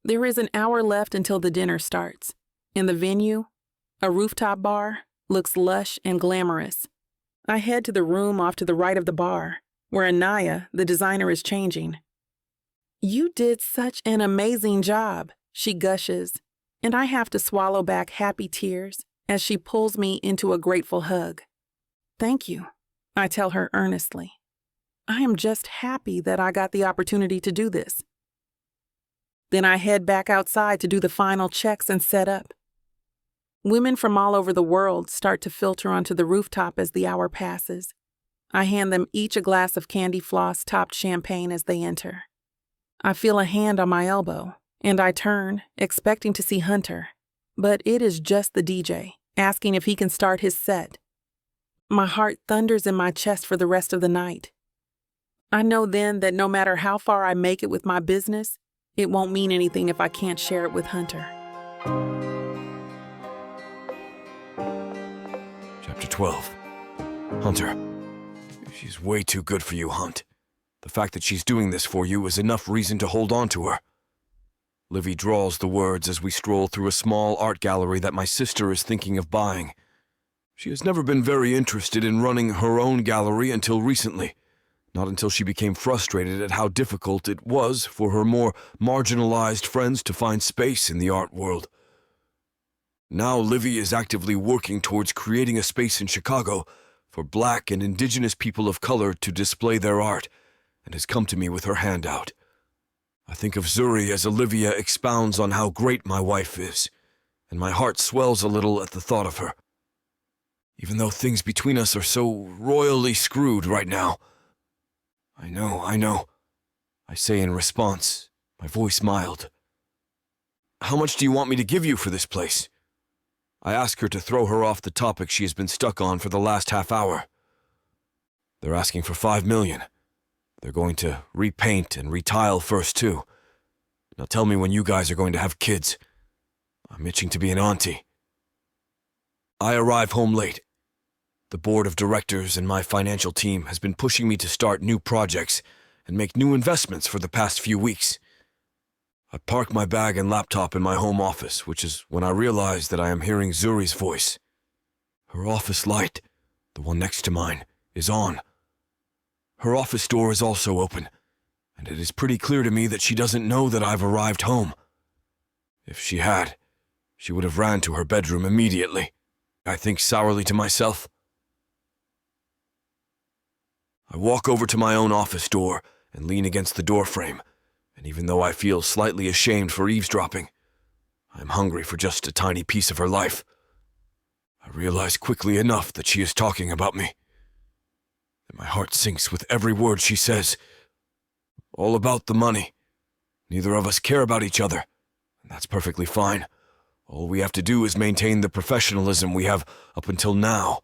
There is an hour left until the dinner starts, and the venue, a rooftop bar, looks lush and glamorous. I head to the room off to the right of the bar, where Anaya, the designer, is changing. "You did such an amazing job," she gushes, and I have to swallow back happy tears as she pulls me into a grateful hug. "Thank you," I tell her earnestly. I am just happy that I got the opportunity to do this. Then I head back outside to do the final checks and set up. Women from all over the world start to filter onto the rooftop as the hour passes. I hand them each a glass of candy floss-topped champagne as they enter. I feel a hand on my elbow, and I turn, expecting to see Hunter, but it is just the DJ, asking if he can start his set. My heart thunders in my chest for the rest of the night. I know then that no matter how far I make it with my business, it won't mean anything if I can't share it with Hunter. Chapter 12. Hunter. She's way too good for you, Hunt. The fact that she's doing this for you is enough reason to hold on to her. Livy draws the words as we stroll through a small art gallery that my sister is thinking of buying. She has never been very interested in running her own gallery until recently, not until she became frustrated at how difficult it was for her more marginalized friends to find space in the art world. Now Livy is actively working towards creating a space in Chicago for Black and Indigenous people of color to display their art, and has come to me with her hand out. I think of Zuri as Olivia expounds on how great my wife is, and my heart swells a little at the thought of her. Even though things between us are so royally screwed right now. I know, I say in response, my voice mild. How much do you want me to give you for this place? I ask her to throw her off the topic she has been stuck on for the last half hour. They're asking for $5 million. They're going to repaint and retile first, too. Now tell me when you guys are going to have kids. I'm itching to be an auntie. I arrive home late. The board of directors and my financial team has been pushing me to start new projects and make new investments for the past few weeks. I park my bag and laptop in my home office, which is when I realize that I am hearing Zuri's voice. Her office light, the one next to mine, is on. Her office door is also open, and it is pretty clear to me that she doesn't know that I've arrived home. If she had, she would have ran to her bedroom immediately. I think sourly to myself. I walk over to my own office door and lean against the doorframe, and even though I feel slightly ashamed for eavesdropping, I'm hungry for just a tiny piece of her life. I realize quickly enough that she is talking about me, and my heart sinks with every word she says. All about the money. Neither of us care about each other, and that's perfectly fine. All we have to do is maintain the professionalism we have up until now.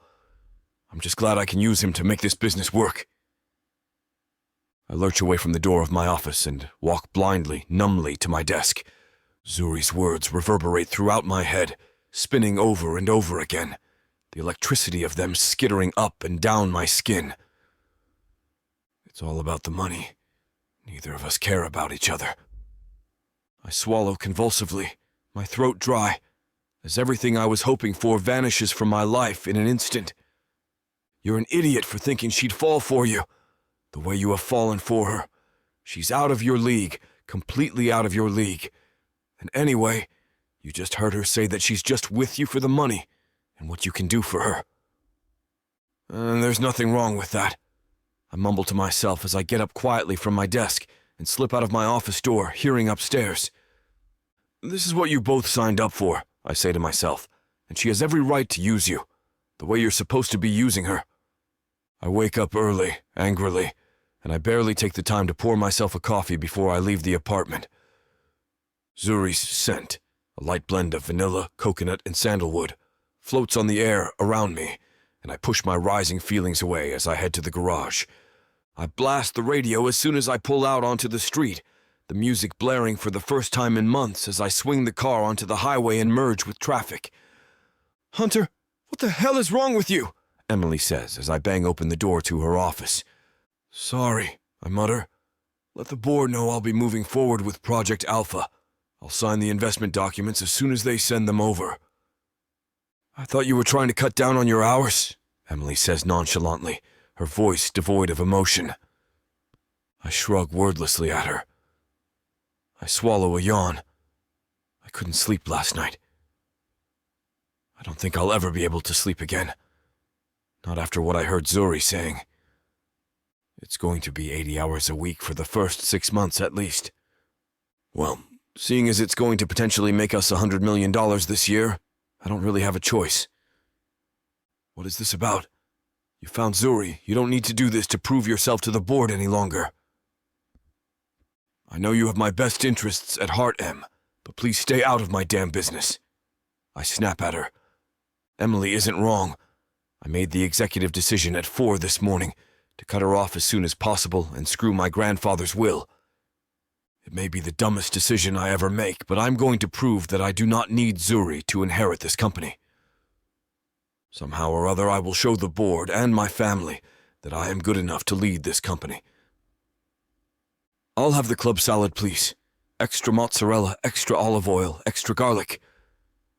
I'm just glad I can use him to make this business work. I lurch away from the door of my office and walk blindly, numbly to my desk. Zuri's words reverberate throughout my head, spinning over and over again, the electricity of them skittering up and down my skin. It's all about the money. Neither of us care about each other. I swallow convulsively, my throat dry, as everything I was hoping for vanishes from my life in an instant. You're an idiot for thinking she'd fall for you, the way you have fallen for her. She's out of your league, completely out of your league. And anyway, you just heard her say that she's just with you for the money and what you can do for her. And there's nothing wrong with that. I mumble to myself as I get up quietly from my desk and slip out of my office door, hearing upstairs. This is what you both signed up for, I say to myself, and she has every right to use you, the way you're supposed to be using her. I wake up early, angrily, and I barely take the time to pour myself a coffee before I leave the apartment. Zuri's scent, a light blend of vanilla, coconut, and sandalwood, floats on the air around me, and I push my rising feelings away as I head to the garage. I blast the radio as soon as I pull out onto the street, the music blaring for the first time in months as I swing the car onto the highway and merge with traffic. "Hunter, what the hell is wrong with you?" Emily says as I bang open the door to her office. "Sorry," I mutter. "Let the board know I'll be moving forward with Project Alpha. I'll sign the investment documents as soon as they send them over." "I thought you were trying to cut down on your hours," Emily says nonchalantly, her voice devoid of emotion. I shrug wordlessly at her. I swallow a yawn. I couldn't sleep last night. I don't think I'll ever be able to sleep again. Not after what I heard Zuri saying. It's going to be 80 hours a week for the first 6 months at least. Well, seeing as it's going to potentially make us $100 million this year, I don't really have a choice. What is this about? You found Zuri. You don't need to do this to prove yourself to the board any longer. I know you have my best interests at heart, Em, but please stay out of my damn business. I snap at her. Emily isn't wrong. I made the executive decision at 4 this morning to cut her off as soon as possible and screw my grandfather's will. It may be the dumbest decision I ever make, but I'm going to prove that I do not need Zuri to inherit this company. Somehow or other, I will show the board and my family that I am good enough to lead this company. I'll have the club salad, please. Extra mozzarella, extra olive oil, extra garlic,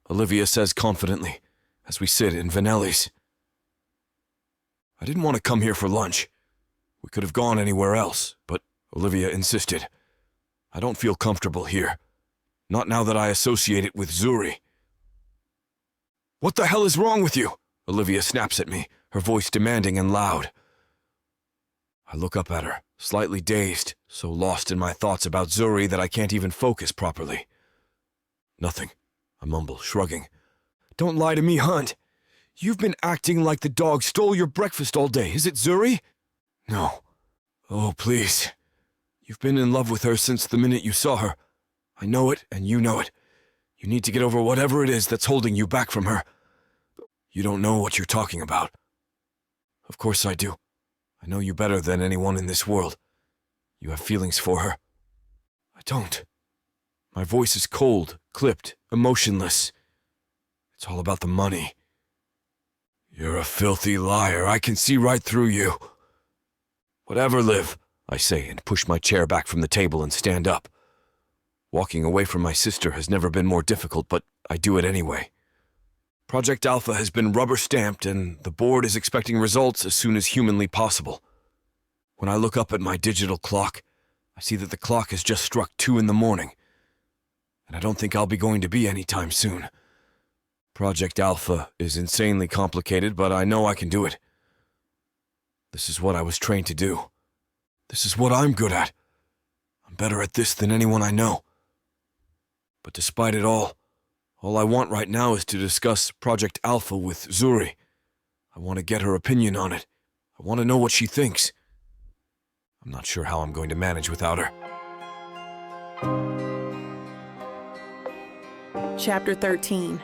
Olivia says confidently, as we sit in Vanelli's. I didn't want to come here for lunch. We could have gone anywhere else, but Olivia insisted. I don't feel comfortable here. Not now that I associate it with Zuri. "What the hell is wrong with you?" Olivia snaps at me, her voice demanding and loud. I look up at her, slightly dazed, so lost in my thoughts about Zuri that I can't even focus properly. "Nothing," I mumble, shrugging. "Don't lie to me, Hunt. You've been acting like the dog stole your breakfast all day. Is it Zuri?" "No." "Oh, please. You've been in love with her since the minute you saw her. I know it, and you know it. You need to get over whatever it is that's holding you back from her. You don't know what you're talking about." "Of course I do. I know you better than anyone in this world. You have feelings for her." "I don't." My voice is cold, clipped, emotionless. It's all about the money. "You're a filthy liar. I can see right through you." "Whatever, Liv," I say, and push my chair back from the table and stand up. Walking away from my sister has never been more difficult, but I do it anyway. Project Alpha has been rubber-stamped, and the board is expecting results as soon as humanly possible. When I look up at my digital clock, I see that the clock has just struck 2 in the morning, and I don't think I'll be going to be anytime soon. Project Alpha is insanely complicated, but I know I can do it. This is what I was trained to do. This is what I'm good at. I'm better at this than anyone I know. But despite it all I want right now is to discuss Project Alpha with Zuri. I want to get her opinion on it. I want to know what she thinks. I'm not sure how I'm going to manage without her. Chapter 13.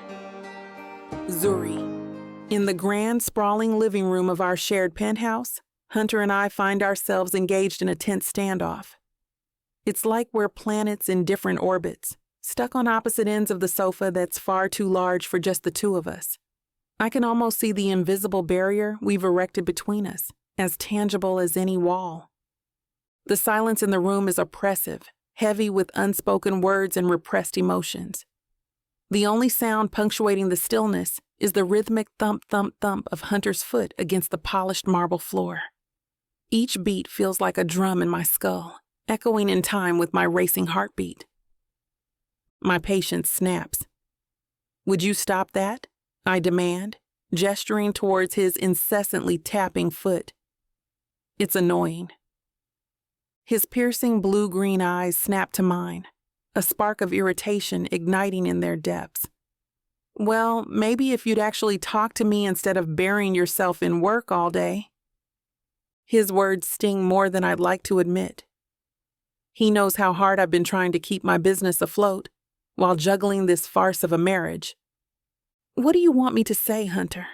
Zuri. In the grand, sprawling living room of our shared penthouse, Hunter and I find ourselves engaged in a tense standoff. It's like we're planets in different orbits, stuck on opposite ends of the sofa that's far too large for just the two of us. I can almost see the invisible barrier we've erected between us, as tangible as any wall. The silence in the room is oppressive, heavy with unspoken words and repressed emotions. The only sound punctuating the stillness is the rhythmic thump, thump, thump of Hunter's foot against the polished marble floor. Each beat feels like a drum in my skull, echoing in time with my racing heartbeat. My patience snaps. "Would you stop that?" I demand, gesturing towards his incessantly tapping foot. It's annoying. His piercing blue-green eyes snap to mine, a spark of irritation igniting in their depths. "Well, maybe if you'd actually talk to me instead of burying yourself in work all day." His words sting more than I'd like to admit. He knows how hard I've been trying to keep my business afloat while juggling this farce of a marriage. "What do you want me to say, Hunter?"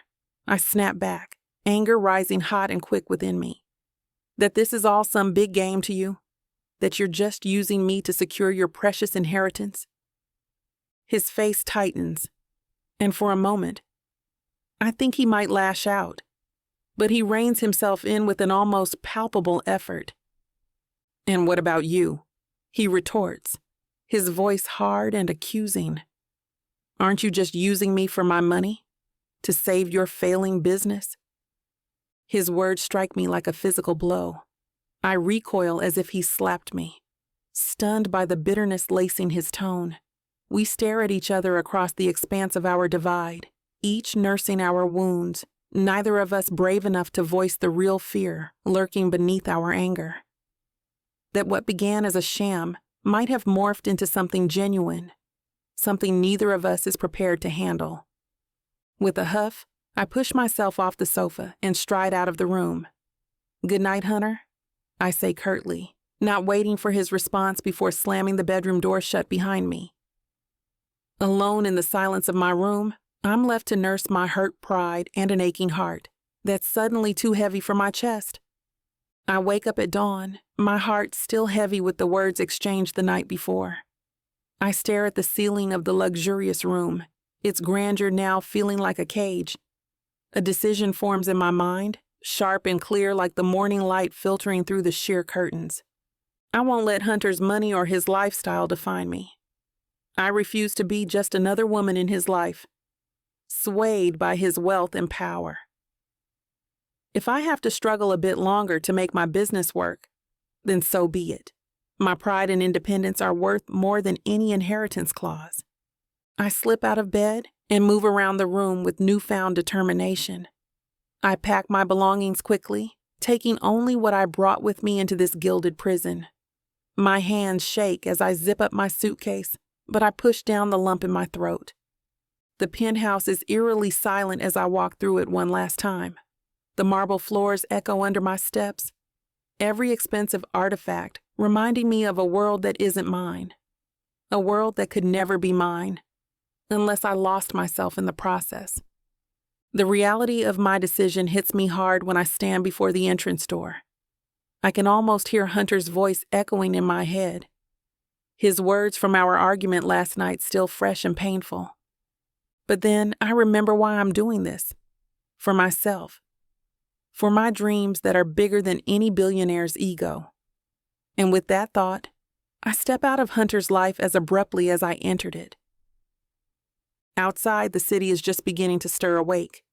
I snap back, anger rising hot and quick within me. "That this is all some big game to you? That you're just using me to secure your precious inheritance?" His face tightens, and for a moment, I think he might lash out, but he reins himself in with an almost palpable effort. "And what about you?" he retorts, his voice hard and accusing. "Aren't you just using me for my money? To save your failing business?" His words strike me like a physical blow. I recoil as if he slapped me. Stunned by the bitterness lacing his tone, we stare at each other across the expanse of our divide, each nursing our wounds, neither of us brave enough to voice the real fear lurking beneath our anger. That what began as a sham might have morphed into something genuine, something neither of us is prepared to handle. With a huff, I push myself off the sofa and stride out of the room. "Good night, Hunter," I say curtly, not waiting for his response before slamming the bedroom door shut behind me. Alone in the silence of my room, I'm left to nurse my hurt pride and an aching heart that's suddenly too heavy for my chest. I wake up at dawn, my heart still heavy with the words exchanged the night before. I stare at the ceiling of the luxurious room, its grandeur now feeling like a cage. A decision forms in my mind, sharp and clear like the morning light filtering through the sheer curtains. I won't let Hunter's money or his lifestyle define me. I refuse to be just another woman in his life, swayed by his wealth and power. If I have to struggle a bit longer to make my business work, then so be it. My pride and independence are worth more than any inheritance clause. I slip out of bed and move around the room with newfound determination. I pack my belongings quickly, taking only what I brought with me into this gilded prison. My hands shake as I zip up my suitcase, but I push down the lump in my throat. The penthouse is eerily silent as I walk through it one last time. The marble floors echo under my steps, every expensive artifact reminding me of a world that isn't mine, a world that could never be mine, unless I lost myself in the process. The reality of my decision hits me hard when I stand before the entrance door. I can almost hear Hunter's voice echoing in my head, his words from our argument last night still fresh and painful. But then I remember why I'm doing this. For myself. For my dreams that are bigger than any billionaire's ego. And with that thought, I step out of Hunter's life as abruptly as I entered it. Outside, the city is just beginning to stir awake.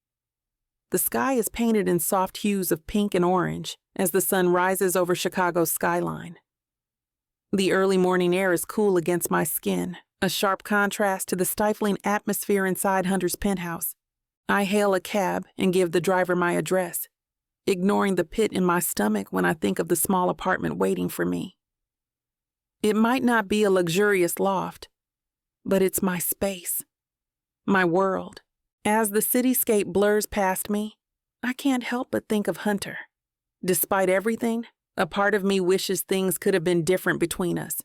The sky is painted in soft hues of pink and orange as the sun rises over Chicago's skyline. The early morning air is cool against my skin, a sharp contrast to the stifling atmosphere inside Hunter's penthouse. I hail a cab and give the driver my address, ignoring the pit in my stomach when I think of the small apartment waiting for me. It might not be a luxurious loft, but it's my space, my world. As the cityscape blurs past me, I can't help but think of Hunter. Despite everything, a part of me wishes things could have been different between us.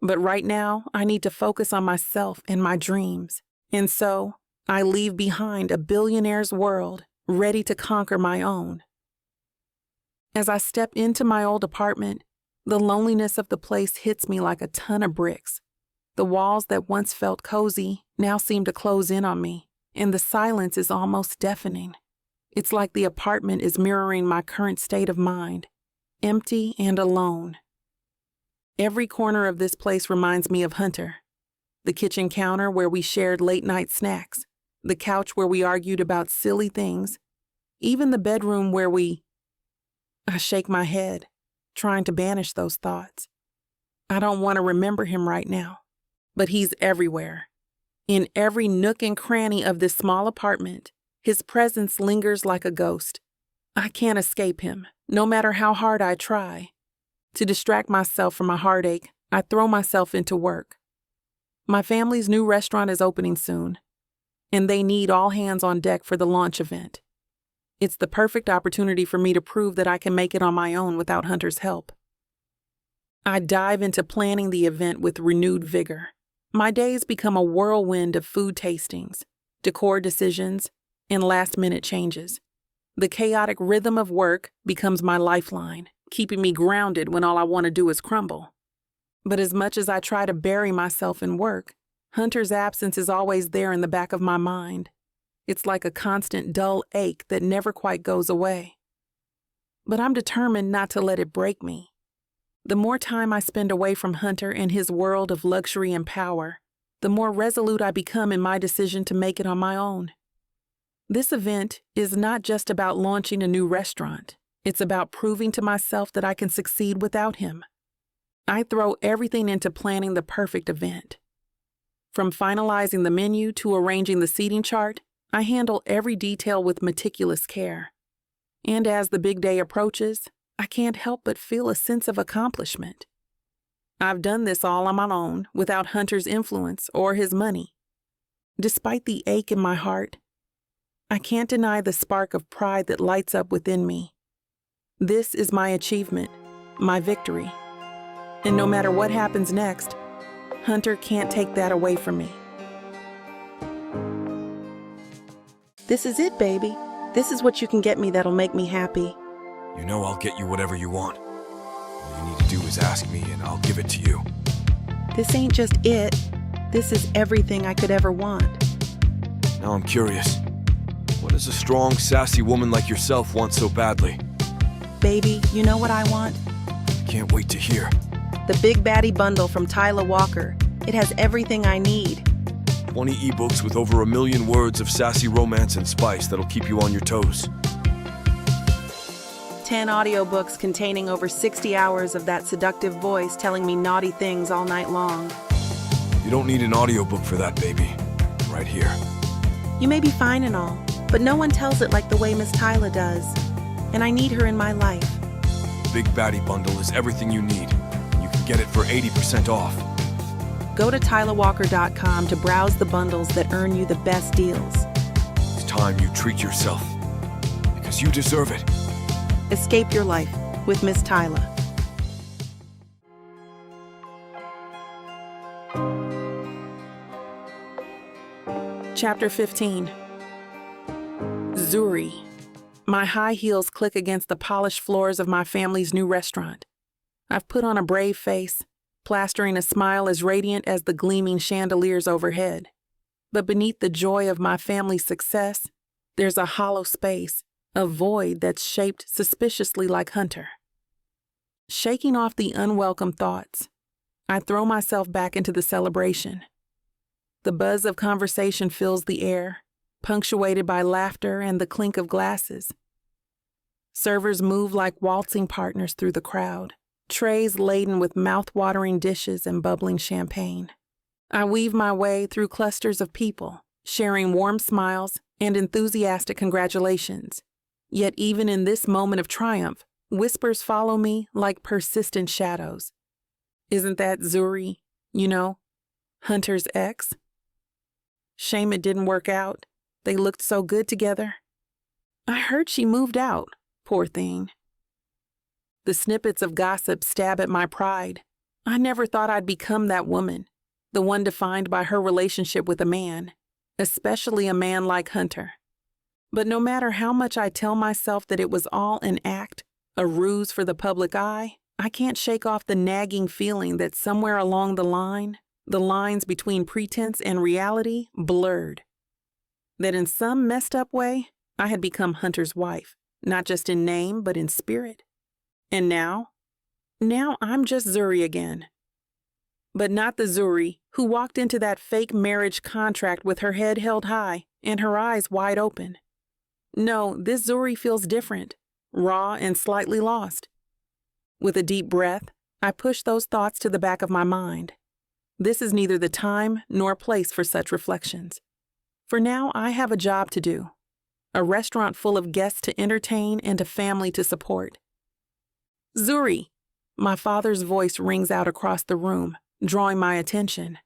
But right now, I need to focus on myself and my dreams. And so, I leave behind a billionaire's world, ready to conquer my own. As I step into my old apartment, the loneliness of the place hits me like a ton of bricks. The walls that once felt cozy now seem to close in on me, and the silence is almost deafening. It's like the apartment is mirroring my current state of mind, empty and alone, Every corner of this place reminds me of Hunter. The kitchen counter where we shared late-night snacks, the couch where we argued about silly things, even the bedroom where I shake my head, trying to banish those thoughts. I don't want to remember him right now, but he's everywhere. In every nook and cranny of this small apartment, his presence lingers like a ghost. I can't escape him, no matter how hard I try. To distract myself from my heartache, I throw myself into work. My family's new restaurant is opening soon, and they need all hands on deck for the launch event. It's the perfect opportunity for me to prove that I can make it on my own without Hunter's help. I dive into planning the event with renewed vigor. My days become a whirlwind of food tastings, decor decisions, and last-minute changes. The chaotic rhythm of work becomes my lifeline, keeping me grounded when all I want to do is crumble. But as much as I try to bury myself in work, Hunter's absence is always there in the back of my mind. It's like a constant dull ache that never quite goes away. But I'm determined not to let it break me. The more time I spend away from Hunter and his world of luxury and power, the more resolute I become in my decision to make it on my own. This event is not just about launching a new restaurant. It's about proving to myself that I can succeed without him. I throw everything into planning the perfect event. From finalizing the menu to arranging the seating chart, I handle every detail with meticulous care. And as the big day approaches, I can't help but feel a sense of accomplishment. I've done this all on my own, without Hunter's influence or his money. Despite the ache in my heart, I can't deny the spark of pride that lights up within me. This is my achievement, my victory. And no matter what happens next, Hunter can't take that away from me. This is it, baby. This is what you can get me that'll make me happy. You know I'll get you whatever you want. All you need to do is ask me and I'll give it to you. This ain't just it. This is everything I could ever want. Now I'm curious. What does a strong, sassy woman like yourself want so badly? Baby, you know what I want? I can't wait to hear. The Big Baddie Bundle from Tyla Walker. It has everything I need. 20 ebooks with over 1 million words of sassy romance and spice that'll keep you on your toes. 10 audiobooks containing over 60 hours of that seductive voice telling me naughty things all night long. You don't need an audiobook for that, baby. Right here. You may be fine and all, but no one tells it like the way Miss Tyla does. And I need her in my life. The Big Baddie Bundle is everything you need. You can get it for 80% off. Go to TylaWalker.com to browse the bundles that earn you the best deals. It's time you treat yourself. Because you deserve it. Escape your life with Miss Tyla. Chapter 15. Zuri. My high heels click against the polished floors of my family's new restaurant. I've put on a brave face, plastering a smile as radiant as the gleaming chandeliers overhead. But beneath the joy of my family's success, there's a hollow space, a void that's shaped suspiciously like Hunter. Shaking off the unwelcome thoughts, I throw myself back into the celebration. The buzz of conversation fills the air, punctuated by laughter and the clink of glasses. Servers move like waltzing partners through the crowd, trays laden with mouth-watering dishes and bubbling champagne. I weave my way through clusters of people, sharing warm smiles and enthusiastic congratulations. Yet even in this moment of triumph, whispers follow me like persistent shadows. Isn't that Zuri, you know, Hunter's ex? Shame it didn't work out. They looked so good together. I heard she moved out, poor thing. The snippets of gossip stab at my pride. I never thought I'd become that woman, the one defined by her relationship with a man, especially a man like Hunter. But no matter how much I tell myself that it was all an act, a ruse for the public eye, I can't shake off the nagging feeling that somewhere along the line, the lines between pretense and reality blurred. That in some messed up way, I had become Hunter's wife, not just in name, but in spirit. And now Now I'm just Zuri again. But not the Zuri who walked into that fake marriage contract with her head held high and her eyes wide open. No, this Zuri feels different, raw and slightly lost. With a deep breath, I push those thoughts to the back of my mind. This is neither the time nor place for such reflections. For now, I have a job to do, a restaurant full of guests to entertain and a family to support. Zuri! My father's voice rings out across the room, drawing my attention.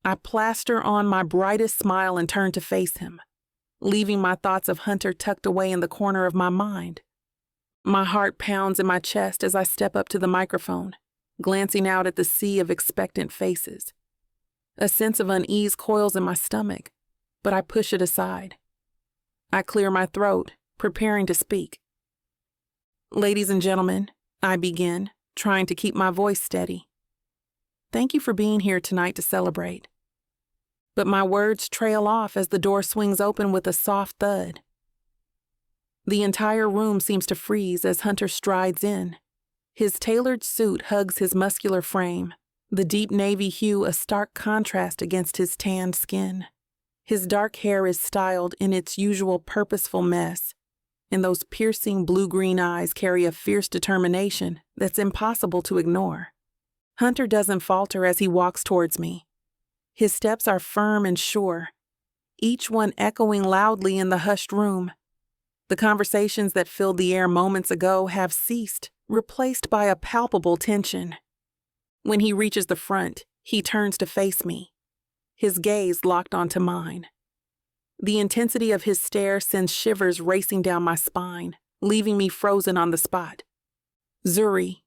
I plaster on my brightest smile and turn to face him, leaving my thoughts of Hunter tucked away in the corner of my mind. My heart pounds in my chest as I step up to the microphone, glancing out at the sea of expectant faces. A sense of unease coils in my stomach, but I push it aside. I clear my throat, preparing to speak. Ladies and gentlemen, I begin, trying to keep my voice steady. Thank you for being here tonight to celebrate. But my words trail off as the door swings open with a soft thud. The entire room seems to freeze as Hunter strides in. His tailored suit hugs his muscular frame, the deep navy hue a stark contrast against his tanned skin. His dark hair is styled in its usual purposeful mess, and those piercing blue-green eyes carry a fierce determination that's impossible to ignore. Hunter doesn't falter as he walks towards me. His steps are firm and sure, each one echoing loudly in the hushed room. The conversations that filled the air moments ago have ceased, replaced by a palpable tension. When he reaches the front, he turns to face me, his gaze locked onto mine. The intensity of his stare sends shivers racing down my spine, leaving me frozen on the spot. Zuri,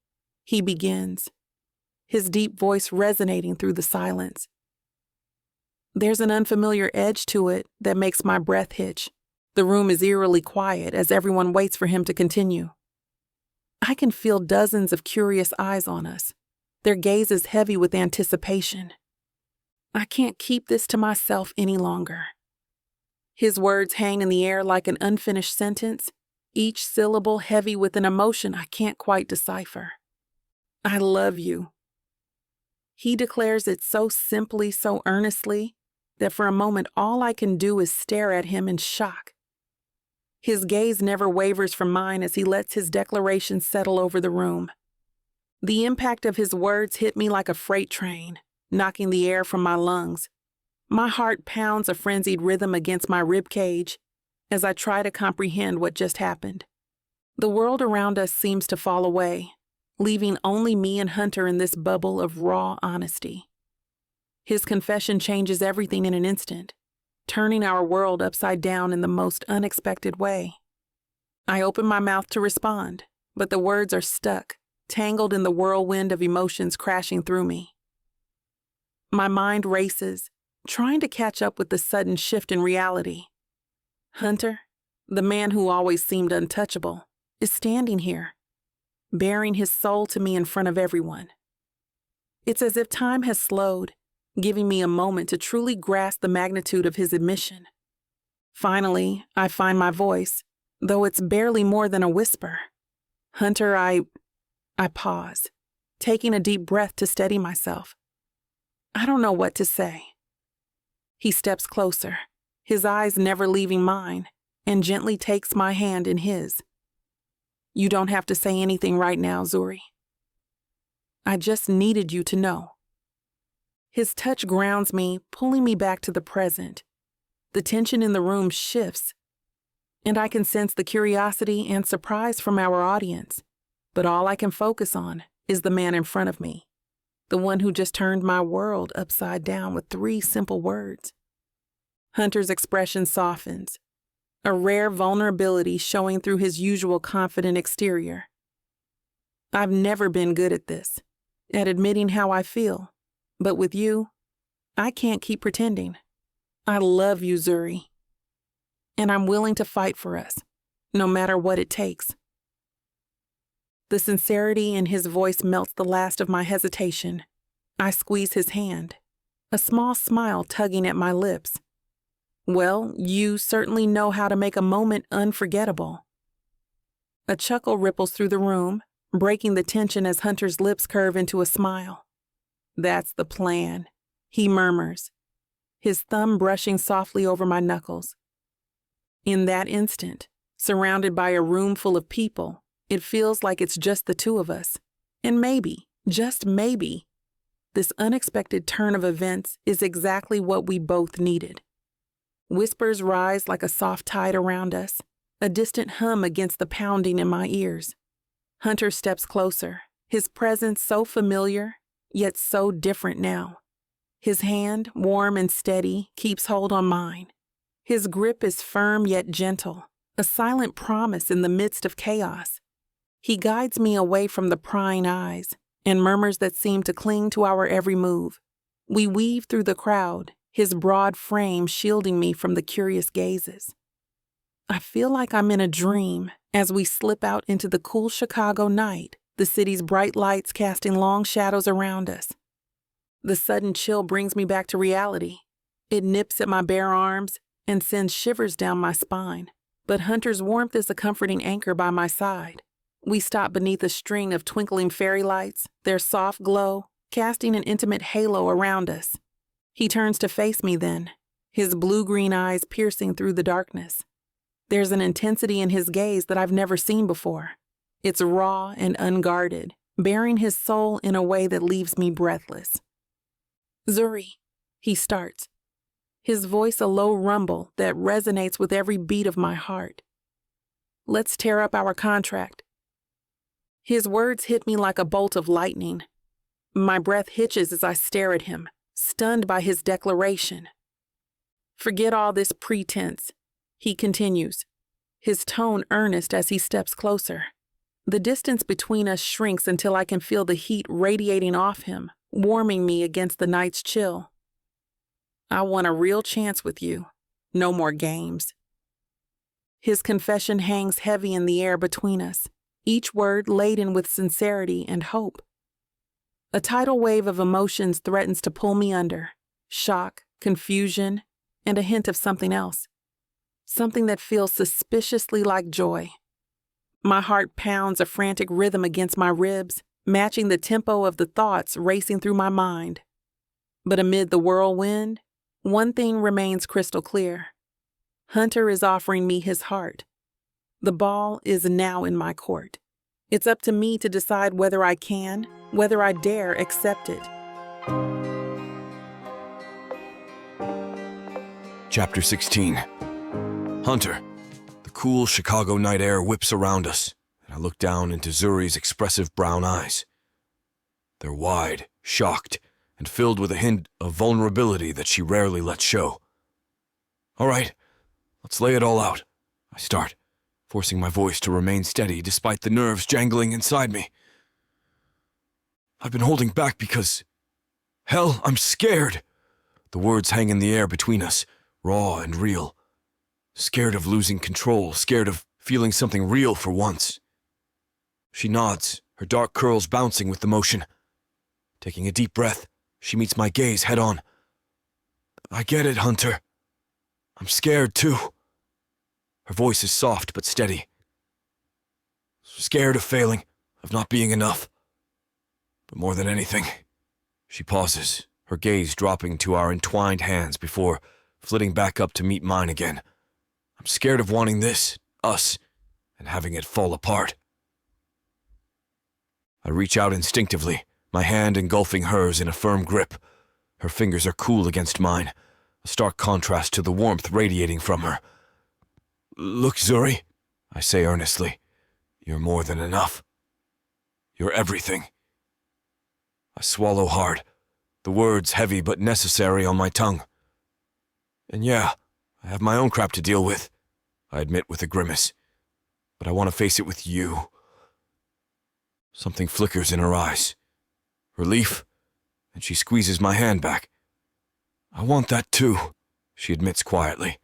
he begins, his deep voice resonating through the silence. There's an unfamiliar edge to it that makes my breath hitch. The room is eerily quiet as everyone waits for him to continue. I can feel dozens of curious eyes on us, their gazes heavy with anticipation. I can't keep this to myself any longer. His words hang in the air like an unfinished sentence, each syllable heavy with an emotion I can't quite decipher. I love you. He declares it so simply, so earnestly, that for a moment all I can do is stare at him in shock. His gaze never wavers from mine as he lets his declaration settle over the room. The impact of his words hit me like a freight train, knocking the air from my lungs. My heart pounds a frenzied rhythm against my ribcage as I try to comprehend what just happened. The world around us seems to fall away, leaving only me and Hunter in this bubble of raw honesty. His confession changes everything in an instant, turning our world upside down in the most unexpected way. I open my mouth to respond, but the words are stuck, tangled in the whirlwind of emotions crashing through me. My mind races, trying to catch up with the sudden shift in reality. Hunter, the man who always seemed untouchable, is standing here, baring his soul to me in front of everyone. It's as if time has slowed, giving me a moment to truly grasp the magnitude of his admission. Finally, I find my voice, though it's barely more than a whisper. Hunter, I pause, taking a deep breath to steady myself. I don't know what to say. He steps closer, his eyes never leaving mine, and gently takes my hand in his. You don't have to say anything right now, Zuri. I just needed you to know. His touch grounds me, pulling me back to the present. The tension in the room shifts, and I can sense the curiosity and surprise from our audience. But all I can focus on is the man in front of me, the one who just turned my world upside down with 3 simple words. Hunter's expression softens, a rare vulnerability showing through his usual confident exterior. I've never been good at this, at admitting how I feel. But with you, I can't keep pretending. I love you, Zuri. And I'm willing to fight for us, no matter what it takes. The sincerity in his voice melts the last of my hesitation. I squeeze his hand, a small smile tugging at my lips. Well, you certainly know how to make a moment unforgettable. A chuckle ripples through the room, breaking the tension as Hunter's lips curve into a smile. "That's the plan," he murmurs, his thumb brushing softly over my knuckles. In that instant, surrounded by a room full of people, it feels like it's just the two of us. And maybe, just maybe, this unexpected turn of events is exactly what we both needed. Whispers rise like a soft tide around us, a distant hum against the pounding in my ears. Hunter steps closer, his presence so familiar, yet so different now. His hand, warm and steady, keeps hold on mine. His grip is firm yet gentle, a silent promise in the midst of chaos. He guides me away from the prying eyes and murmurs that seem to cling to our every move. We weave through the crowd, his broad frame shielding me from the curious gazes. I feel like I'm in a dream as we slip out into the cool Chicago night, the city's bright lights casting long shadows around us. The sudden chill brings me back to reality. It nips at my bare arms and sends shivers down my spine. But Hunter's warmth is a comforting anchor by my side. We stop beneath a string of twinkling fairy lights, their soft glow casting an intimate halo around us. He turns to face me then, his blue-green eyes piercing through the darkness. There's an intensity in his gaze that I've never seen before. It's raw and unguarded, bearing his soul in a way that leaves me breathless. "Zuri," he starts, his voice a low rumble that resonates with every beat of my heart. "Let's tear up our contract." His words hit me like a bolt of lightning. My breath hitches as I stare at him, stunned by his declaration. "Forget all this pretense," he continues, his tone earnest as he steps closer. The distance between us shrinks until I can feel the heat radiating off him, warming me against the night's chill. "I want a real chance with you. No more games." His confession hangs heavy in the air between us, each word laden with sincerity and hope. A tidal wave of emotions threatens to pull me under: shock, confusion, and a hint of something else. Something that feels suspiciously like joy. My heart pounds a frantic rhythm against my ribs, matching the tempo of the thoughts racing through my mind. But amid the whirlwind, one thing remains crystal clear. Hunter is offering me his heart. The ball is now in my court. It's up to me to decide whether I can, whether I dare accept it. Chapter 16. Hunter. The cool Chicago night air whips around us, and I look down into Zuri's expressive brown eyes. They're wide, shocked, and filled with a hint of vulnerability that she rarely lets show. "All right, let's lay it all out," I start, forcing my voice to remain steady despite the nerves jangling inside me. "I've been holding back because... hell, I'm scared." The words hang in the air between us, raw and real. Scared of losing control, scared of feeling something real for once. She nods, her dark curls bouncing with the motion. Taking a deep breath, she meets my gaze head on. "I get it, Hunter. I'm scared too." Her voice is soft but steady. "Scared of failing, of not being enough. But more than anything..." She pauses, her gaze dropping to our entwined hands before flitting back up to meet mine again. "I'm scared of wanting this, us, and having it fall apart." I reach out instinctively, my hand engulfing hers in a firm grip. Her fingers are cool against mine, a stark contrast to the warmth radiating from her. "Look, Zuri," I say earnestly, "you're more than enough. You're everything." I swallow hard, the words heavy but necessary on my tongue. "And yeah, I have my own crap to deal with," I admit with a grimace. "But I want to face it with you." Something flickers in her eyes. Relief, and she squeezes my hand back. "I want that too," she admits quietly.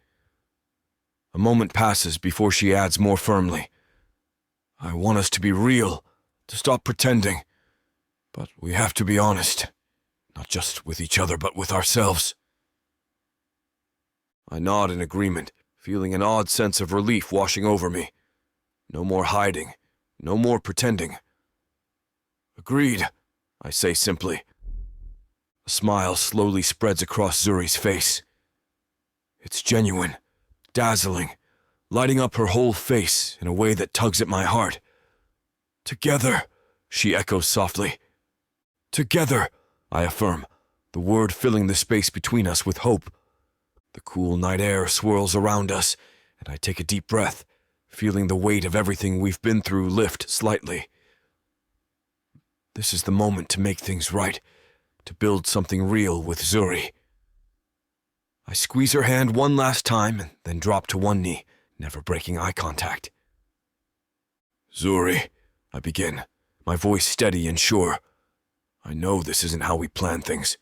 A moment passes before she adds more firmly. "I want us to be real, to stop pretending. But we have to be honest, not just with each other, but with ourselves." I nod in agreement, feeling an odd sense of relief washing over me. No more hiding, no more pretending. Agreed, I say simply. A smile slowly spreads across Zuri's face. It's genuine, dazzling, lighting up her whole face in a way that tugs at my heart. Together, she echoes softly. Together, I affirm, the word filling the space between us with hope. The cool night air swirls around us, and I take a deep breath, feeling the weight of everything we've been through lift slightly. This is the moment to make things right, to build something real with Zuri. I squeeze her hand one last time and then drop to one knee, never breaking eye contact. Zuri, I begin, my voice steady and sure. I know this isn't how we plan things,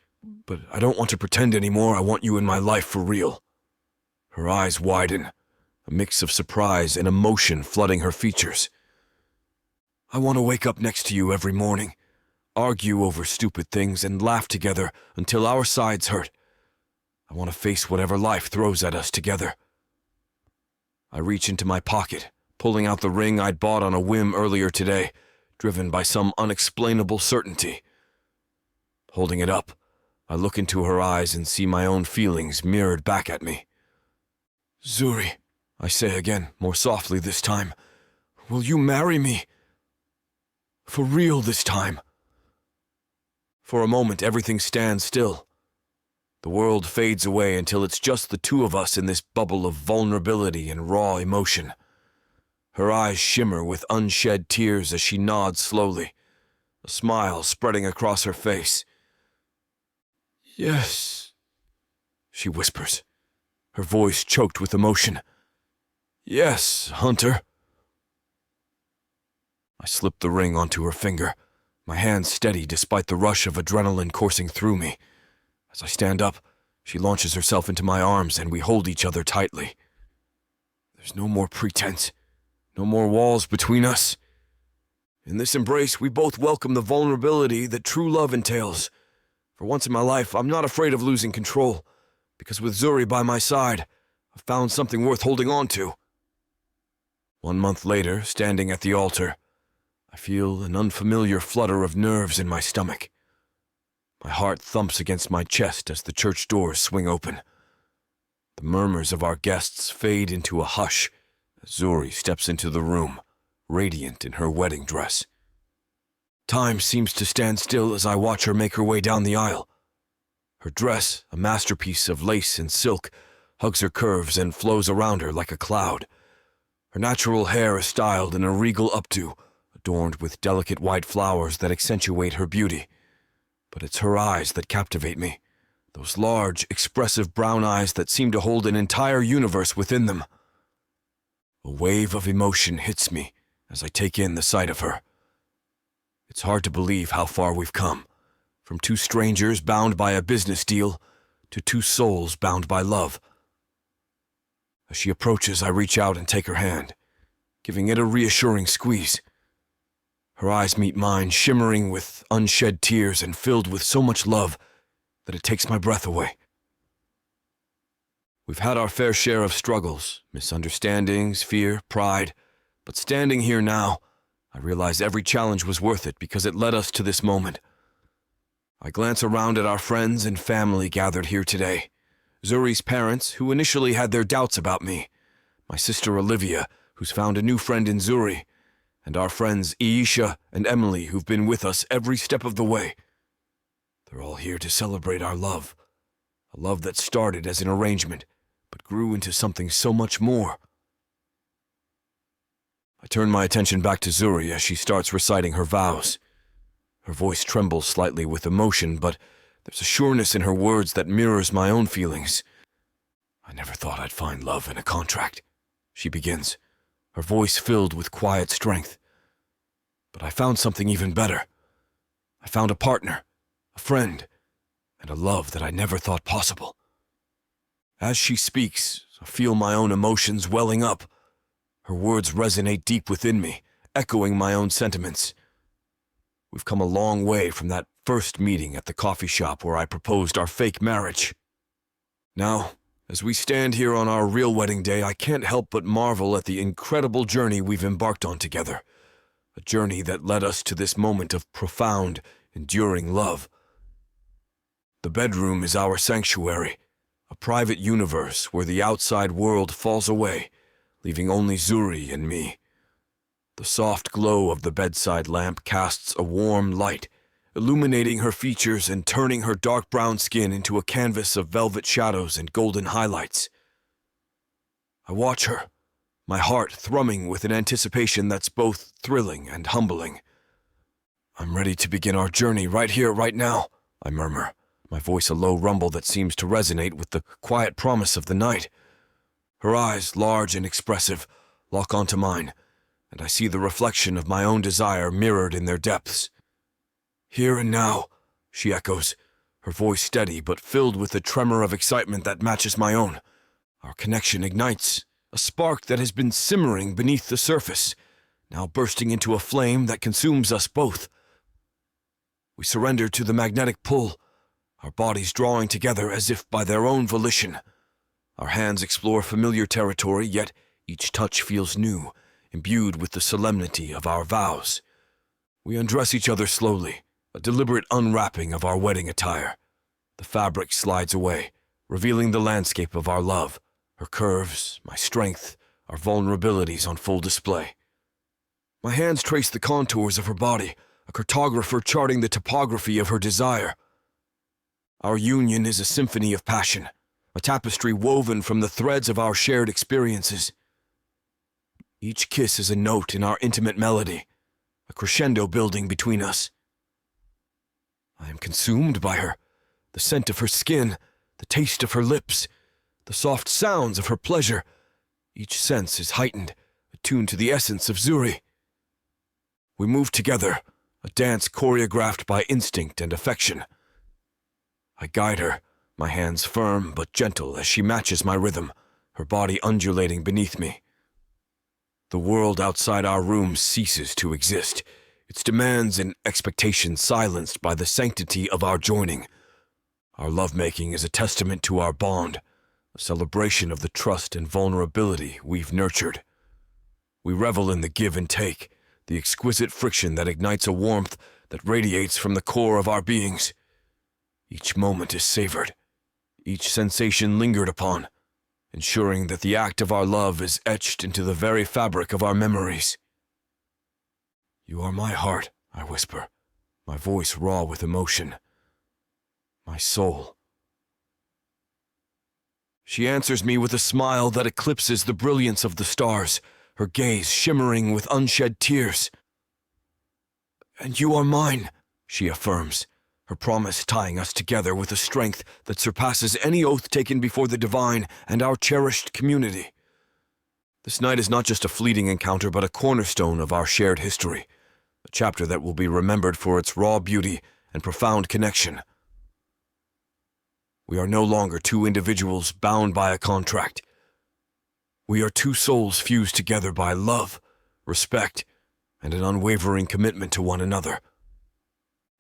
but I don't want to pretend anymore. I want you in my life for real. Her eyes widen, a mix of surprise and emotion flooding her features. I want to wake up next to you every morning, argue over stupid things, and laugh together until our sides hurt. I want to face whatever life throws at us together. I reach into my pocket, pulling out the ring I'd bought on a whim earlier today, driven by some unexplainable certainty. Holding it up, I look into her eyes and see my own feelings mirrored back at me. Zuri, I say again, more softly this time, will you marry me? For real this time. For a moment, everything stands still. The world fades away until it's just the two of us in this bubble of vulnerability and raw emotion. Her eyes shimmer with unshed tears as she nods slowly, a smile spreading across her face. Yes, she whispers, her voice choked with emotion. Yes, Hunter. I slip the ring onto her finger, my hand steady despite the rush of adrenaline coursing through me. As I stand up, she launches herself into my arms and we hold each other tightly. There's no more pretense, no more walls between us. In this embrace, we both welcome the vulnerability that true love entails. For once in my life, I'm not afraid of losing control, because with Zuri by my side, I've found something worth holding on to. 1 month later, standing at the altar, I feel an unfamiliar flutter of nerves in my stomach. My heart thumps against my chest as the church doors swing open. The murmurs of our guests fade into a hush as Zuri steps into the room, radiant in her wedding dress. Time seems to stand still as I watch her make her way down the aisle. Her dress, a masterpiece of lace and silk, hugs her curves and flows around her like a cloud. Her natural hair is styled in a regal updo, adorned with delicate white flowers that accentuate her beauty. But it's her eyes that captivate me, those large, expressive brown eyes that seem to hold an entire universe within them. A wave of emotion hits me as I take in the sight of her. It's hard to believe how far we've come, from two strangers bound by a business deal to two souls bound by love. As she approaches, I reach out and take her hand, giving it a reassuring squeeze. Her eyes meet mine, shimmering with unshed tears and filled with so much love that it takes my breath away. We've had our fair share of struggles, misunderstandings, fear, pride, but standing here now, I realize every challenge was worth it because it led us to this moment. I glance around at our friends and family gathered here today. Zuri's parents, who initially had their doubts about me, my sister Olivia, who's found a new friend in Zuri, and our friends Aisha and Emily, who've been with us every step of the way. They're all here to celebrate our love, a love that started as an arrangement, but grew into something so much more. I turn my attention back to Zuri as she starts reciting her vows. Her voice trembles slightly with emotion, but there's a sureness in her words that mirrors my own feelings. I never thought I'd find love in a contract, she begins, her voice filled with quiet strength. But I found something even better. I found a partner, a friend, and a love that I never thought possible. As she speaks, I feel my own emotions welling up. Her words resonate deep within me, echoing my own sentiments. We've come a long way from that first meeting at the coffee shop where I proposed our fake marriage. Now, as we stand here on our real wedding day, I can't help but marvel at the incredible journey we've embarked on together. a journey that led us to this moment of profound, enduring love. The bedroom is our sanctuary, a private universe where the outside world falls away, leaving only Zuri and me. The soft glow of the bedside lamp casts a warm light, illuminating her features and turning her dark brown skin into a canvas of velvet shadows and golden highlights. I watch her, my heart thrumming with an anticipation that's both thrilling and humbling. "I'm ready to begin our journey right here, right now," I murmur, my voice a low rumble that seems to resonate with the quiet promise of the night. Her eyes, large and expressive, lock onto mine, and I see the reflection of my own desire mirrored in their depths. "Here and now," she echoes, her voice steady but filled with a tremor of excitement that matches my own. Our connection ignites, a spark that has been simmering beneath the surface, now bursting into a flame that consumes us both. We surrender to the magnetic pull, our bodies drawing together as if by their own volition. Our hands explore familiar territory, yet each touch feels new, imbued with the solemnity of our vows. We undress each other slowly, a deliberate unwrapping of our wedding attire. The fabric slides away, revealing the landscape of our love, her curves, my strength, our vulnerabilities on full display. My hands trace the contours of her body, a cartographer charting the topography of her desire. Our union is a symphony of passion, a tapestry woven from the threads of our shared experiences. Each kiss is a note in our intimate melody, a crescendo building between us. I am consumed by her, the scent of her skin, the taste of her lips, the soft sounds of her pleasure. Each sense is heightened, attuned to the essence of Zuri. We move together, a dance choreographed by instinct and affection. I guide her, my hands firm but gentle as she matches my rhythm, her body undulating beneath me. The world outside our room ceases to exist, its demands and expectations silenced by the sanctity of our joining. Our lovemaking is a testament to our bond, a celebration of the trust and vulnerability we've nurtured. We revel in the give and take, the exquisite friction that ignites a warmth that radiates from the core of our beings. Each moment is savored, each sensation lingered upon, ensuring that the act of our love is etched into the very fabric of our memories. "You are my heart," I whisper, my voice raw with emotion. "My soul." She answers me with a smile that eclipses the brilliance of the stars, her gaze shimmering with unshed tears. "And you are mine," she affirms, her promise tying us together with a strength that surpasses any oath taken before the divine and our cherished community. This night is not just a fleeting encounter but a cornerstone of our shared history, a chapter that will be remembered for its raw beauty and profound connection. We are no longer two individuals bound by a contract. We are two souls fused together by love, respect, and an unwavering commitment to one another.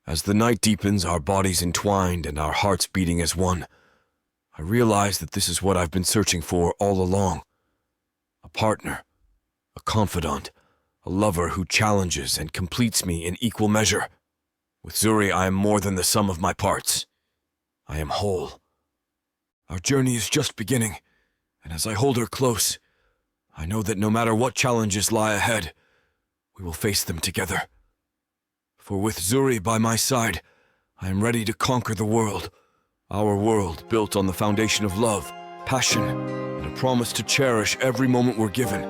As the night deepens, our bodies entwined and our hearts beating as one, I realize that this is what I've been searching for all along. A partner, a confidant, a lover who challenges and completes me in equal measure. With Zuri, I am more than the sum of my parts. I am whole. Our journey is just beginning, and as I hold her close, I know that no matter what challenges lie ahead, we will face them together. For with Zuri by my side, I am ready to conquer the world, our world built on the foundation of love, passion, and a promise to cherish every moment we're given.